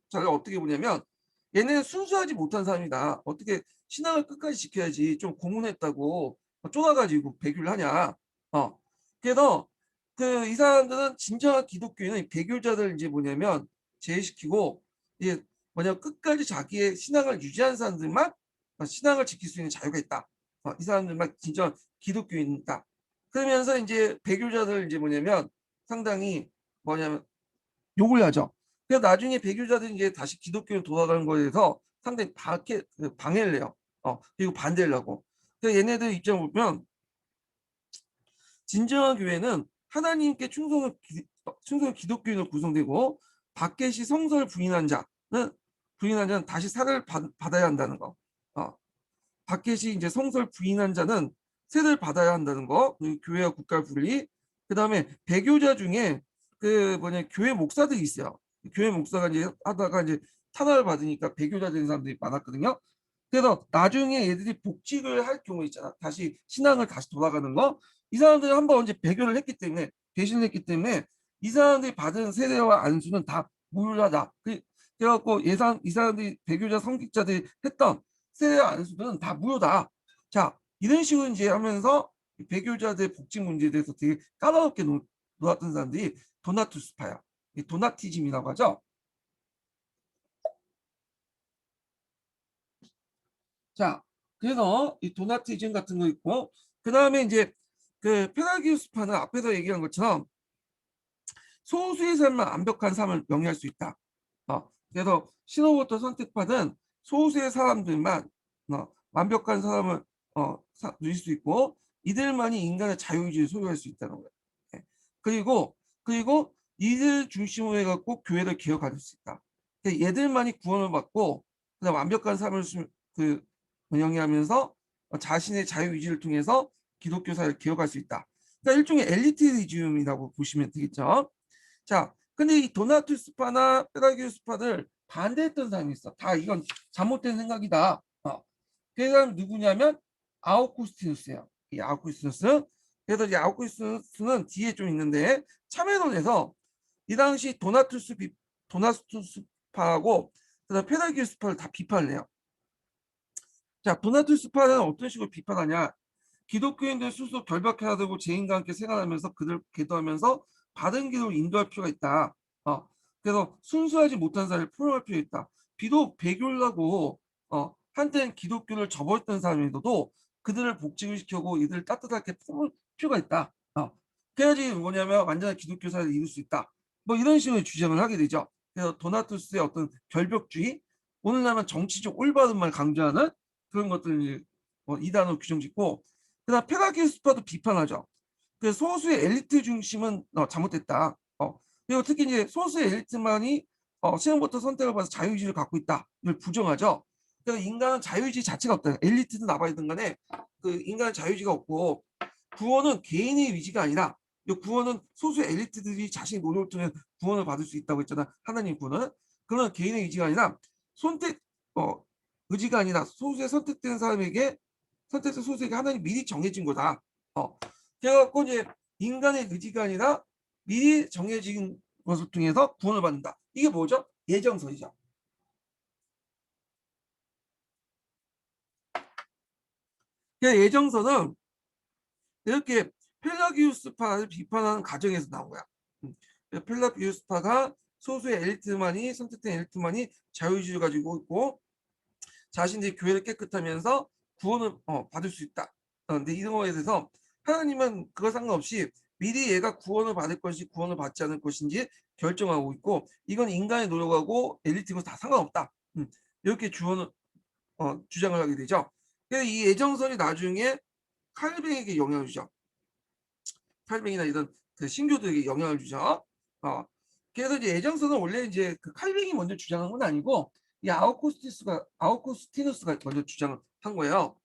잘 어떻게 보냐면 얘네는 순수하지 못한 사람이다 어떻게 신앙을 끝까지 지켜야지 좀 고문했다고 쫄아가지고 배교를 하냐 그래서 그 이 사람들은 진정한 기독교인은 배교자들 이제 뭐냐면 제외시키고 이제 뭐냐 끝까지 자기의 신앙을 유지한 사람들만 신앙을 지킬 수 있는 자유가 있다. 이 사람들만 진짜 기독교인이다. 그러면서 이제 배교자들 이제 뭐냐면 상당히 뭐냐면 욕을 하죠. 그래서 나중에 배교자들이 이제 다시 기독교로 돌아가는 거에 대해서 상당히 방해를 해요. 그리고 반대를 하고. 그래서 얘네들 입장을 보면 진정한 교회는 하나님께 충성한 기독교인으로 구성되고 밖에시 성서를 부인한 자는 다시 사를 받아야 한다는 거. 밖에시 이제 성서를 부인한 자는 세를 받아야 한다는 거. 교회와 국가 분리. 그다음에 배교자 중에 교회 목사들이 있어요. 교회 목사가 이제 하다가 이제 탄압을 받으니까 배교자 된 사람들이 많았거든요. 그래서 나중에 얘들이 복직을 할 경우 있잖아. 다시 신앙을 다시 돌아가는 거. 이 사람들이 한번 이제 배교를 했기 때문에 배신을 했기 때문에 이 사람들이 받은 세례와 안수는 다 무효하다. 그래갖고 이 사람들이 배교자 성직자들이 했던 세례와 안수는 다 무효다. 자, 이런 식으로 이제 하면서 배교자들 복직 문제에 대해서 되게 까다롭게 놓았던 사람들이 도나투스파야. 도나티즘이라고 하죠. 자, 그래서 이 도나티즘 같은 거 있고, 그 다음에 이제 페라기우스파는 앞에서 얘기한 것처럼 소수의 사람만 완벽한 삶을 영위할 수 있다. 그래서 신호부터 선택받은 소수의 사람들만 완벽한 사람을 누릴 수 있고 이들만이 인간의 자유의지를 소유할 수 있다는 거예요. 네. 그리고 이들 중심으로 해갖고 교회를 개혁할 수 있다. 그러니까 얘들만이 구원을 받고 그다음 완벽한 삶을 영위하면서 자신의 자유의지를 통해서 기독교사를 개혁할 수 있다. 그러니까 일종의 엘리티리즘이라고 보시면 되겠죠. 자, 근데 이 도나투스파나 페라기우스파를 반대했던 사람이 있어. 다 이건 잘못된 생각이다. 그 사람 누구냐면 아우구스티누스예요. 이 아우구스티누스. 그래서 이 아우구스티누스는 뒤에 좀 있는데 참회론에서 이 당시 도나투스파하고 그다음 페라기우스파를 다 비판을 해요. 자, 도나투스파는 어떤 식으로 비판하냐? 기독교인들 스스로 결박해야 되고 죄인과 함께 생활하면서 그들 계도하면서 바른 길로 인도할 필요가 있다. 그래서 순수하지 못한 사람을 포용할 필요가 있다. 비록 배교라고 한때는 기독교를 저버렸던 사람이라도 그들을 복직을 시키고 이들을 따뜻하게 품을 필요가 있다. 그래야지 뭐냐면 완전한 기독교사를 이룰 수 있다. 뭐 이런 식으로 주장을 하게 되죠. 그래서 도나투스의 어떤 결벽주의, 오늘날은 정치적 올바름만 강조하는 그런 것들을 이단으로 규정짓고 그다음 페라기우스파도 비판하죠. 그 소수의 엘리트 중심은 잘못됐다. 그리고 특히 이제 소수의 엘리트만이 시험부터 선택을 받아서 자유의지를 갖고 있다. 이걸 부정하죠. 그래서 인간은 자유의지 자체가 없다. 엘리트든 나발이든 간에 그 인간은 자유의지가 없고 구원은 개인의 의지가 아니라 이 구원은 소수의 엘리트들이 자신의 노력을 통해 구원을 받을 수 있다고 했잖아. 하나님 구원은. 그런 개인의 의지가 아니라 선택 의지가 아니라 소수의 선택된 사람에게 선택된 소수에게 하나님 미리 정해진 거다. 그래갖고 이제 인간의 의지가 아니라 미리 정해진 것을 통해서 구원을 받는다. 이게 뭐죠? 예정설이죠. 예정설은 이렇게 펠라기우스파를 비판하는 과정에서 나온 거야. 펠라기우스파가 소수의 엘리트만이 선택된 엘리트만이 자유의지를 가지고 있고 자신들이 교회를 깨끗하면서 구원을 받을 수 있다. 근데 이런 거에 대해서 하나님은 그거 상관없이 미리 얘가 구원을 받을 것인지 구원을 받지 않을 것인지 결정하고 있고 이건 인간의 노력하고 엘리트고 다 상관없다. 이렇게 주장을 하게 되죠. 그래서 이 예정설이 나중에 칼뱅에게 영향을 주죠. 칼뱅이나 이런 그 신교들에게 영향을 주죠. 그래서 이제 예정설은 원래 이제 그 칼뱅이 먼저 주장한 건 아니고 이 아우구스티누스가 먼저 주장을 한 거예요.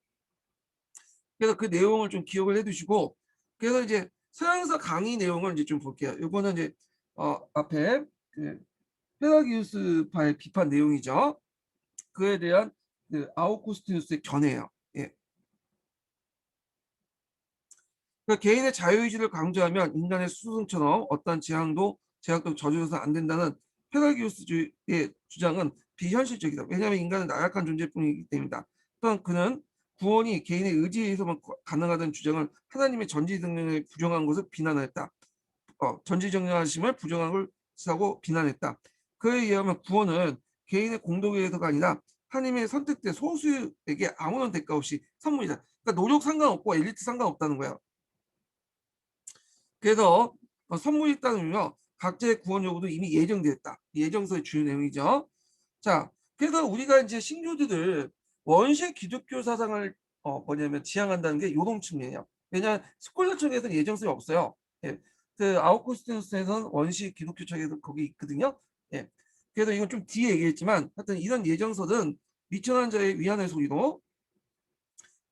그래서 그 내용을 좀 기억을 해두시고 그래서 이제 서양서 강의 내용을 이제 좀 볼게요. 이거는 이제 앞에 그 페라기우스파의 비판 내용이죠. 그에 대한 그 아우구스티누스의 견해예요. 예. 그러니까 개인의 자유의지를 강조하면 인간의 수승처럼 어떤 제약도 저지르서 안 된다는 페라기우스주의 주장은 비현실적이다. 왜냐하면 인간은 나약한 존재뿐이기 때문이다. 또한 그는 구원이 개인의 의지에 의해서만 가능하다는 주장을 하나님의 전지전능을 부정한 것을 비난했다. 전지전능하심을 부정한 것이라고 비난했다. 그에 의하면 구원은 개인의 공덕에 의해서가 아니라 하나님의 선택된 소수에게 아무런 대가 없이 선물이다. 그러니까 노력 상관없고 엘리트 상관없다는 거예요. 그래서 선물이 있다는 의미가 각자의 구원 여부도 이미 예정되어 있다. 예정서의 주요 내용이죠. 자, 그래서 우리가 이제 신교들을 원시 기독교 사상을 뭐냐면 지향한다는 게 요동 측면이에요. 왜냐하면 스콜라 쪽에서는 예정서가 없어요. 예. 그 아우구스티누스에서는 원시 기독교 쪽에서 거기 있거든요. 예. 그래서 이건 좀 뒤에 얘기했지만 하여튼 이런 예정서는 미천한 자의 위안의 소리도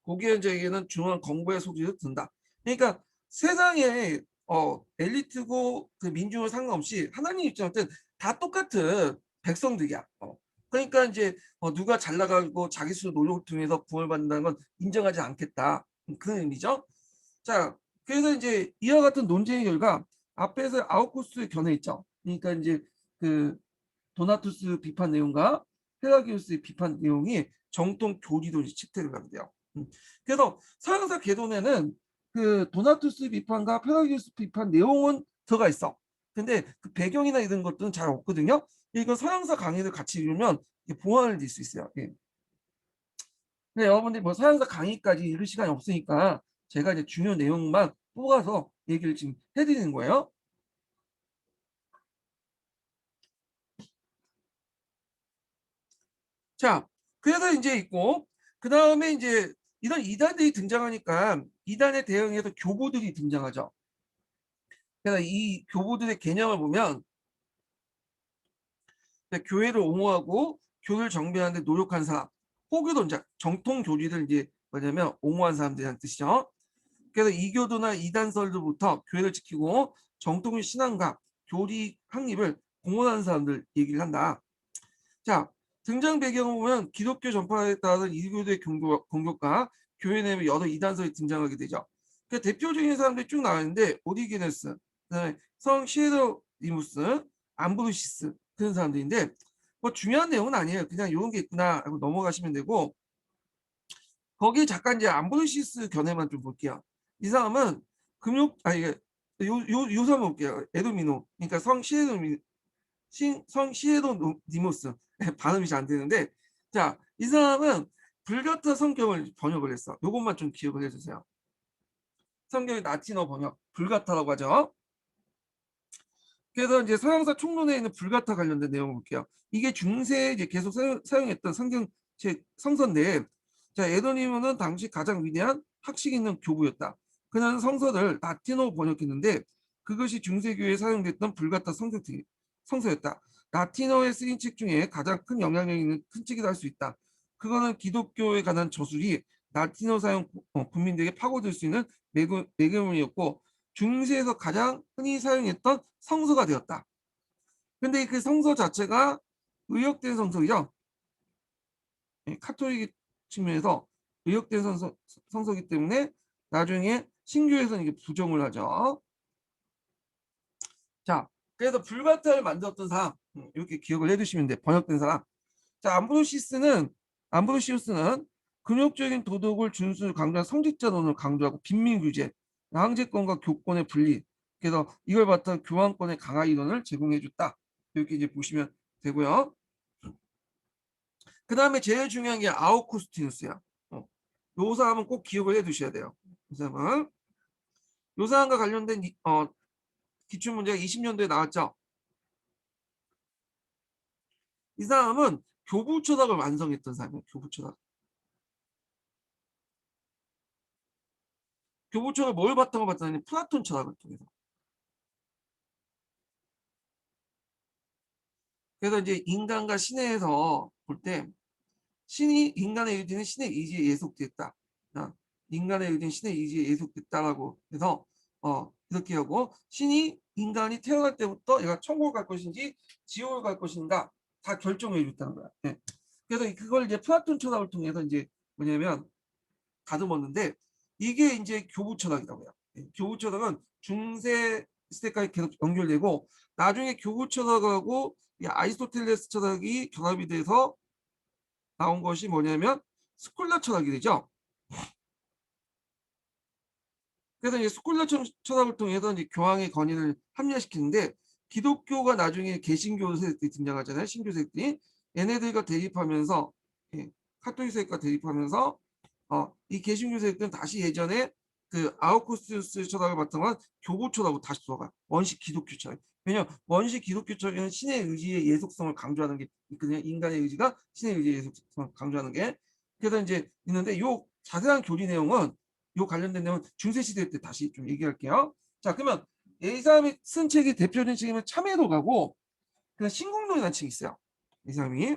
고귀한 자에게는 중요한 공부의 소리도 든다. 그러니까 세상에 엘리트고 그 민중을 상관없이 하나님 입장에서는 다 똑같은 백성들이야. 그러니까 이제 누가 잘 나가고 자기 스스로 노력을 통해서 구원을 받는다는 건 인정하지 않겠다. 그런 의미죠. 자, 그래서 이제 이와 같은 논쟁의 결과 앞에서 아우구스트의 견해 있죠. 그러니까 이제 그 도나투스 비판 내용과 페라기우스의 비판 내용이 정통 교리로 채택을 하게 돼요. 그래서 서양사 개론에는 그 도나투스 비판과 페라기우스 비판 내용은 들어가 있어. 근데 그 배경이나 이런 것들은 잘 없거든요. 이거 서양사 강의를 같이 읽으면 보완을 될 수 있어요. 예. 근데 여러분들이 뭐 서양사 강의까지 읽을 시간이 없으니까 제가 이제 중요 내용만 뽑아서 얘기를 지금 해드리는 거예요. 자, 그래서 이제 있고, 그 다음에 이제 이런 이단들이 등장하니까 이단에 대응해서 교부들이 등장하죠. 그래서 이 교부들의 개념을 보면 교회를 옹호하고 교회를 정비하는 데 노력한 사람, 호교론자, 정통 교리를 이제 뭐냐면 옹호한 사람들이라는 뜻이죠. 그래서 이교도나 이단설로부터 교회를 지키고 정통의 신앙과 교리 확립을 공헌하는 사람들 얘기를 한다. 자, 등장 배경을 보면 기독교 전파에 따른 이교도의 공격과 교회 내에 여러 이단설이 등장하게 되죠. 그 대표적인 사람들이 쭉 나와 있는데 오리게네스, 그다음에 성 시에로니무스, 암브로시스 그런 사람들인데 뭐 중요한 내용은 아니에요. 그냥 이런 게 있구나 하고 넘어가시면 되고 거기에 잠깐 이제 암브로시스 견해만 좀 볼게요. 이 사람은 요 사람 볼게요. 에도미노, 그러니까 성 시에도니무스 발음이 잘 안 되는데 자, 이 사람은 불가타 성경을 번역을 했어. 요것만 좀 기억을 해주세요. 성경의 라틴어 번역 불가타라고 하죠. 그래서 이제 서양사 총론에 있는 불가타 관련된 내용을 볼게요. 이게 중세에 이제 계속 사용했던 성경책 성서인데, 자, 에도니무는 당시 가장 위대한 학식 있는 교부였다. 그는 성서를 라틴어로 번역했는데 그것이 중세교회에 사용됐던 불가타 성서였다. 라틴어에 쓰인 책 중에 가장 큰 영향력 있는 큰 책이라 할 수 있다. 그거는 기독교에 관한 저술이 라틴어 사용 국민들에게 파고들 수 있는 매개문이었고 중세에서 가장 흔히 사용했던 성서가 되었다. 근데 그 성서 자체가 의역된 성서이죠. 카톨릭 측면에서 의역된 성서이기 때문에 나중에 신교에서는 이게 부정을 하죠. 자, 그래서 불가타를 만들었던 사람 이렇게 기억을 해두시면 돼. 번역된 사람. 자, 암브로시우스는 근육적인 도덕을 준수를 강조한 성직자론을 강조하고 빈민 규제, 황제권과 교권의 분리. 그래서 이걸 바탕 교황권의 강화 이론을 제공해 줬다. 이렇게 이제 보시면 되고요. 그 다음에 제일 중요한 게 아우쿠스티누스야. 요 사람은 꼭 기억을 해 두셔야 돼요. 이 사람은 요 사람과 관련된 기출 문제가 20년도에 나왔죠. 이 사람은 교부 철학을 완성했던 사람이에요. 교부 철학. 교부 철학을 뭘 바탕으로 봤다니 플라톤 철학을 통해서. 그래서 이제 인간과 신에서 볼 때 신이 인간의 의지는 신의 의지에 예속됐다. 인간의 의지는 신의 의지에 예속됐다라고 해서 이렇게 하고 신이 인간이 태어날 때부터 얘가 천국을 갈 것인지 지옥을 갈 것인가 다 결정해 줬다는 거야. 네. 그래서 그걸 이제 플라톤 철학을 통해서 이제 뭐냐면 다듬었는데 이게 이제 교부 철학이라고요. 네. 교부 철학은 중세 시대까지 계속 연결되고 나중에 교부 철학하고 이 아리스토텔레스 철학이 결합이 돼서 나온 것이 뭐냐면 스콜라 철학이 되죠. 그래서 이제 스콜라 철학을 통해서 이제 교황의 권위를 합리화시키는데 기독교가 나중에 개신교 세력들이 등장하잖아요. 신교 세력들이 얘네들과 대립하면서 카톨릭 세력과 대립하면서 이 개신교 세력들은 다시 예전에 그 아우구스투스 철학을 바탕한 교부 철학으로 다시 돌아가 원식 기독교 철학. 왜냐하면 원시 기독교적인 신의 의지의 예속성을 강조하는 게 있거든요. 인간의 의지가 신의 의지의 예속성을 강조하는 게. 그래서 이제 있는데 요 자세한 교리 내용은 요 관련된 내용은 중세 시대 때 다시 좀 얘기할게요. 자, 그러면 이 사람이 쓴 책이 대표적인 책이면 참회도가고 그다음 신공론이라는 책이 있어요. 이 사람이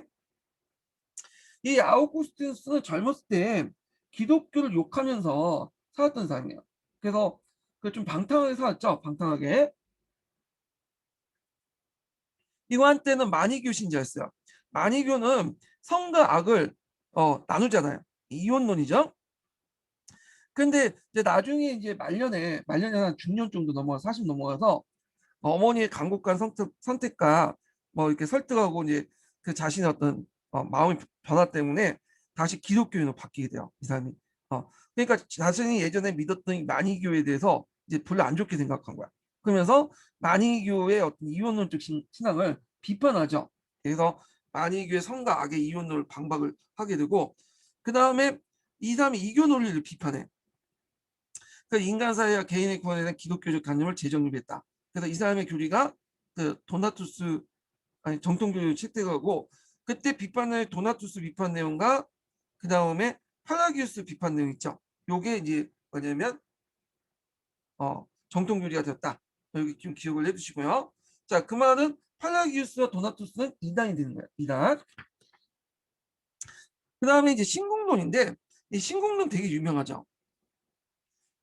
이 아우구스티누스는 젊었을 때 기독교를 욕하면서 살았던 사람이에요. 그래서 그 좀 방탕하게 살았죠. 방탕하게. 이거 한때는 마니교 신자였어요. 마니교는 성과 악을 나누잖아요. 이혼론이죠. 근데 이제 나중에 이제 말년에 한 중년 정도 넘어가 40 넘어가서 어머니의 강곡한 선택과 뭐 이렇게 설득하고 이제 그 자신의 어떤 마음의 변화 때문에 다시 기독교인으로 바뀌게 돼요. 이 사람이. 그러니까 자신이 예전에 믿었던 이 마니교에 대해서 이제 별로 안 좋게 생각한 거야. 그러면서 마니교의 어떤 이원론적 신앙을 비판하죠. 그래서 마니교의 성과 악의 이원론을 방박을 하게 되고 그 다음에 이 사람이 이교 논리를 비판해. 그 인간 사회와 개인의 구원에 대한 기독교적 관념을 재정립했다. 그래서 이 사람의 교리가 그 도나투스 아니 정통교육 채택하고 그때 비판의 도나투스 비판 내용과 그 다음에 팔라기우스 비판 내용 있죠. 요게 이제 뭐냐면 정통교리가 되었다. 여기 좀 기억을 해두시고요. 자, 그 말은 팔라기우스와 도나투스는 이단이 되는 거예요. 이단. 그 다음에 이제 신공론인데 이 신공론 되게 유명하죠.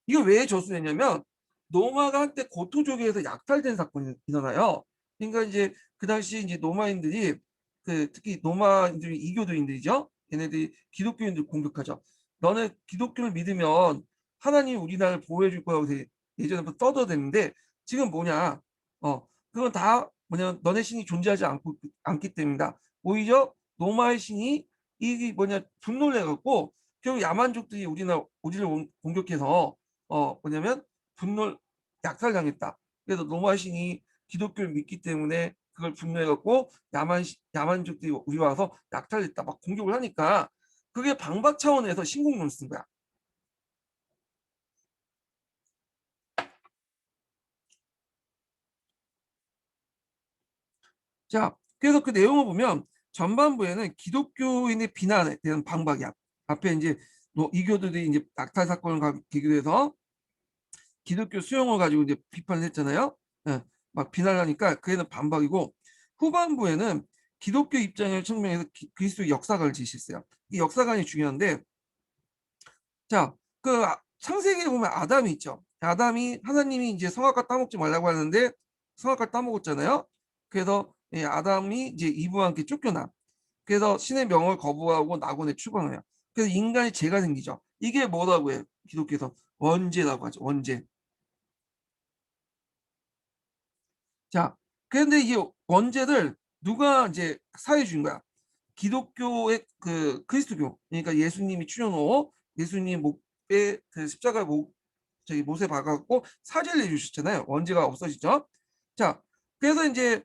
이거 왜 저수했냐면 노마가 한때 고토족에서 약탈된 사건이 일어나요. 그러니까 이제 그 당시 이제 노마인들이 그 특히 노마인들이 이교도인들이죠. 얘네들이 기독교인들 공격하죠. 너네 기독교를 믿으면 하나님이 우리 나라를 보호해 줄 거라고 예전부터 떠들었는데 지금 뭐냐? 그건 다 뭐냐? 너네 신이 존재하지 않기 때문이다. 오히려 노마의 신이 이 뭐냐 분노를 해갖고 결국 야만족들이 우리를 공격해서 뭐냐면 분노 약탈당했다. 그래서 노마신이 기독교를 믿기 때문에 그걸 분노해갖고 야만족들이 우리 와서 약탈했다. 막 공격을 하니까 그게 방박 차원에서 신공론을 쓴 거야. 자, 그래서 그 내용을 보면 전반부에는 기독교인의 비난에 대한 방박이야. 앞에 이제 이교도들이 이제 약탈 사건을 계기로 해서 기독교 수용을 가지고 이제 비판을 했잖아요. 예, 막 비난하니까 그에는 반박이고 후반부에는 기독교 입장을 측면에서 그리스도의 역사관을 제시했어요. 이 역사관이 중요한데 자, 그 창세기에 보면 아담이 있죠. 아담이 하나님이 이제 성악과 따먹지 말라고 하는데 성악과 따먹었잖아요. 그래서 아담이 이제 이브와 함께 쫓겨나. 그래서 신의 명을 거부하고 낙원에 추방해요. 그래서 인간의 죄가 생기죠. 이게 뭐라고 해요? 기독교에서 원죄라고 하죠. 원죄. 자, 그런데 이게 원죄를 누가 이제 사해 준 거야? 기독교의 그 그리스도교, 그러니까 예수님이 출연호, 예수님 목에 그 십자가 저기 못에 박아갖고 사죄를 해주셨잖아요. 원죄가 없어지죠. 자, 그래서 이제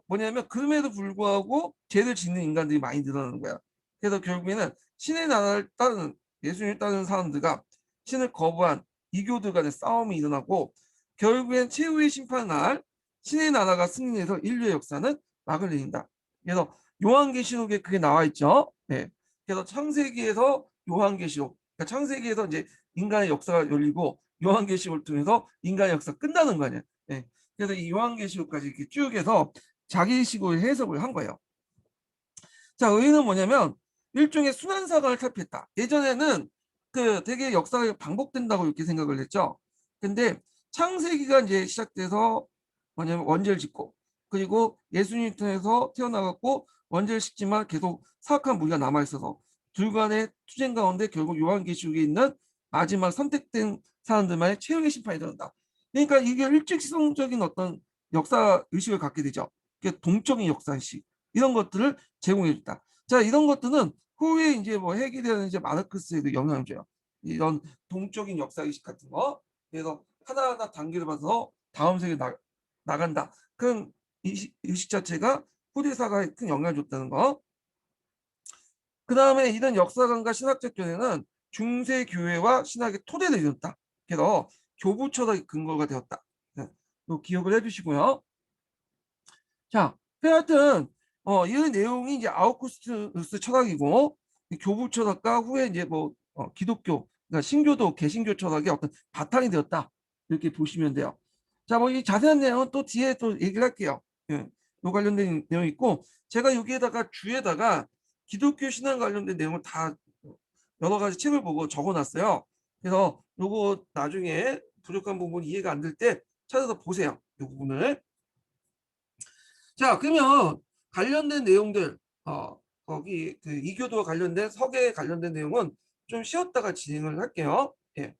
뭐냐면 그럼에도 불구하고 죄를 짓는 인간들이 많이 늘어나는 거야. 그래서 결국에는 신의 나라를 따르는 예수님을 따르는 사람들과 신을 거부한 이교들 간의 싸움이 일어나고 결국엔 최후의 심판 날 신의 나라가 승리해서 인류의 역사는 막을 내린다. 그래서 요한계시록에 그게 나와 있죠. 네. 그래서 창세기에서 요한계시록, 그러니까 창세기에서 이제 인간의 역사가 열리고 요한계시록을 통해서 인간의 역사 끝나는 거 아니야. 네. 그래서 이 요한계시록까지 이렇게 쭉 해서 자기식으로 해석을 한 거예요. 자, 의의는 뭐냐면 일종의 순환사관을 탈피했다. 예전에는 그 되게 역사가 반복된다고 이렇게 생각을 했죠. 근데 창세기가 이제 시작돼서 뭐냐면 원죄를 짓고 그리고 예수님 통해서 태어나갖고 원죄를 짓지만 계속 사악한 무리가 남아있어서 둘간의 투쟁 가운데 결국 요한계시록에 있는 마지막 선택된 사람들만의 최후의 심판이 일어난다. 그러니까 이게 일직성적인 어떤 역사 의식을 갖게 되죠. 동적인 역사의식 이런 것들을 제공해줬다. 자, 이런 것들은 후에 이제 뭐 해결되는 이제 마르크스에도 영향을 줘요. 이런 동적인 역사의식 같은 거. 그래서 하나하나 단계를 봐서 다음 세계에 나간다. 그런 의식 자체가 후대사가 큰 영향을 줬다는 거. 그 다음에 이런 역사관과 신학적 견해는 중세 교회와 신학의 토대를 이뤘다. 그래서 교부 철학의 근거가 되었다. 네, 기억을 해주시고요. 자, 하여튼 이 내용이 이제 아우구스티누스 철학이고 이 교부 철학과 후에 이제 뭐 기독교, 그러니까 신교도 개신교 철학의 어떤 바탕이 되었다 이렇게 보시면 돼요. 자, 뭐 이 자세한 내용은 또 뒤에 또 얘기를 할게요. 예, 요 관련된 내용이 있고 제가 여기에다가 주에다가 기독교 신앙 관련된 내용을 다 여러 가지 책을 보고 적어놨어요. 그래서 요거 나중에 부족한 부분 이해가 안 될 때 찾아서 보세요. 이 부분을. 자, 그러면 관련된 내용들, 거기 그 이교도와 관련된 석에 관련된 내용은 좀 쉬었다가 진행을 할게요. 예.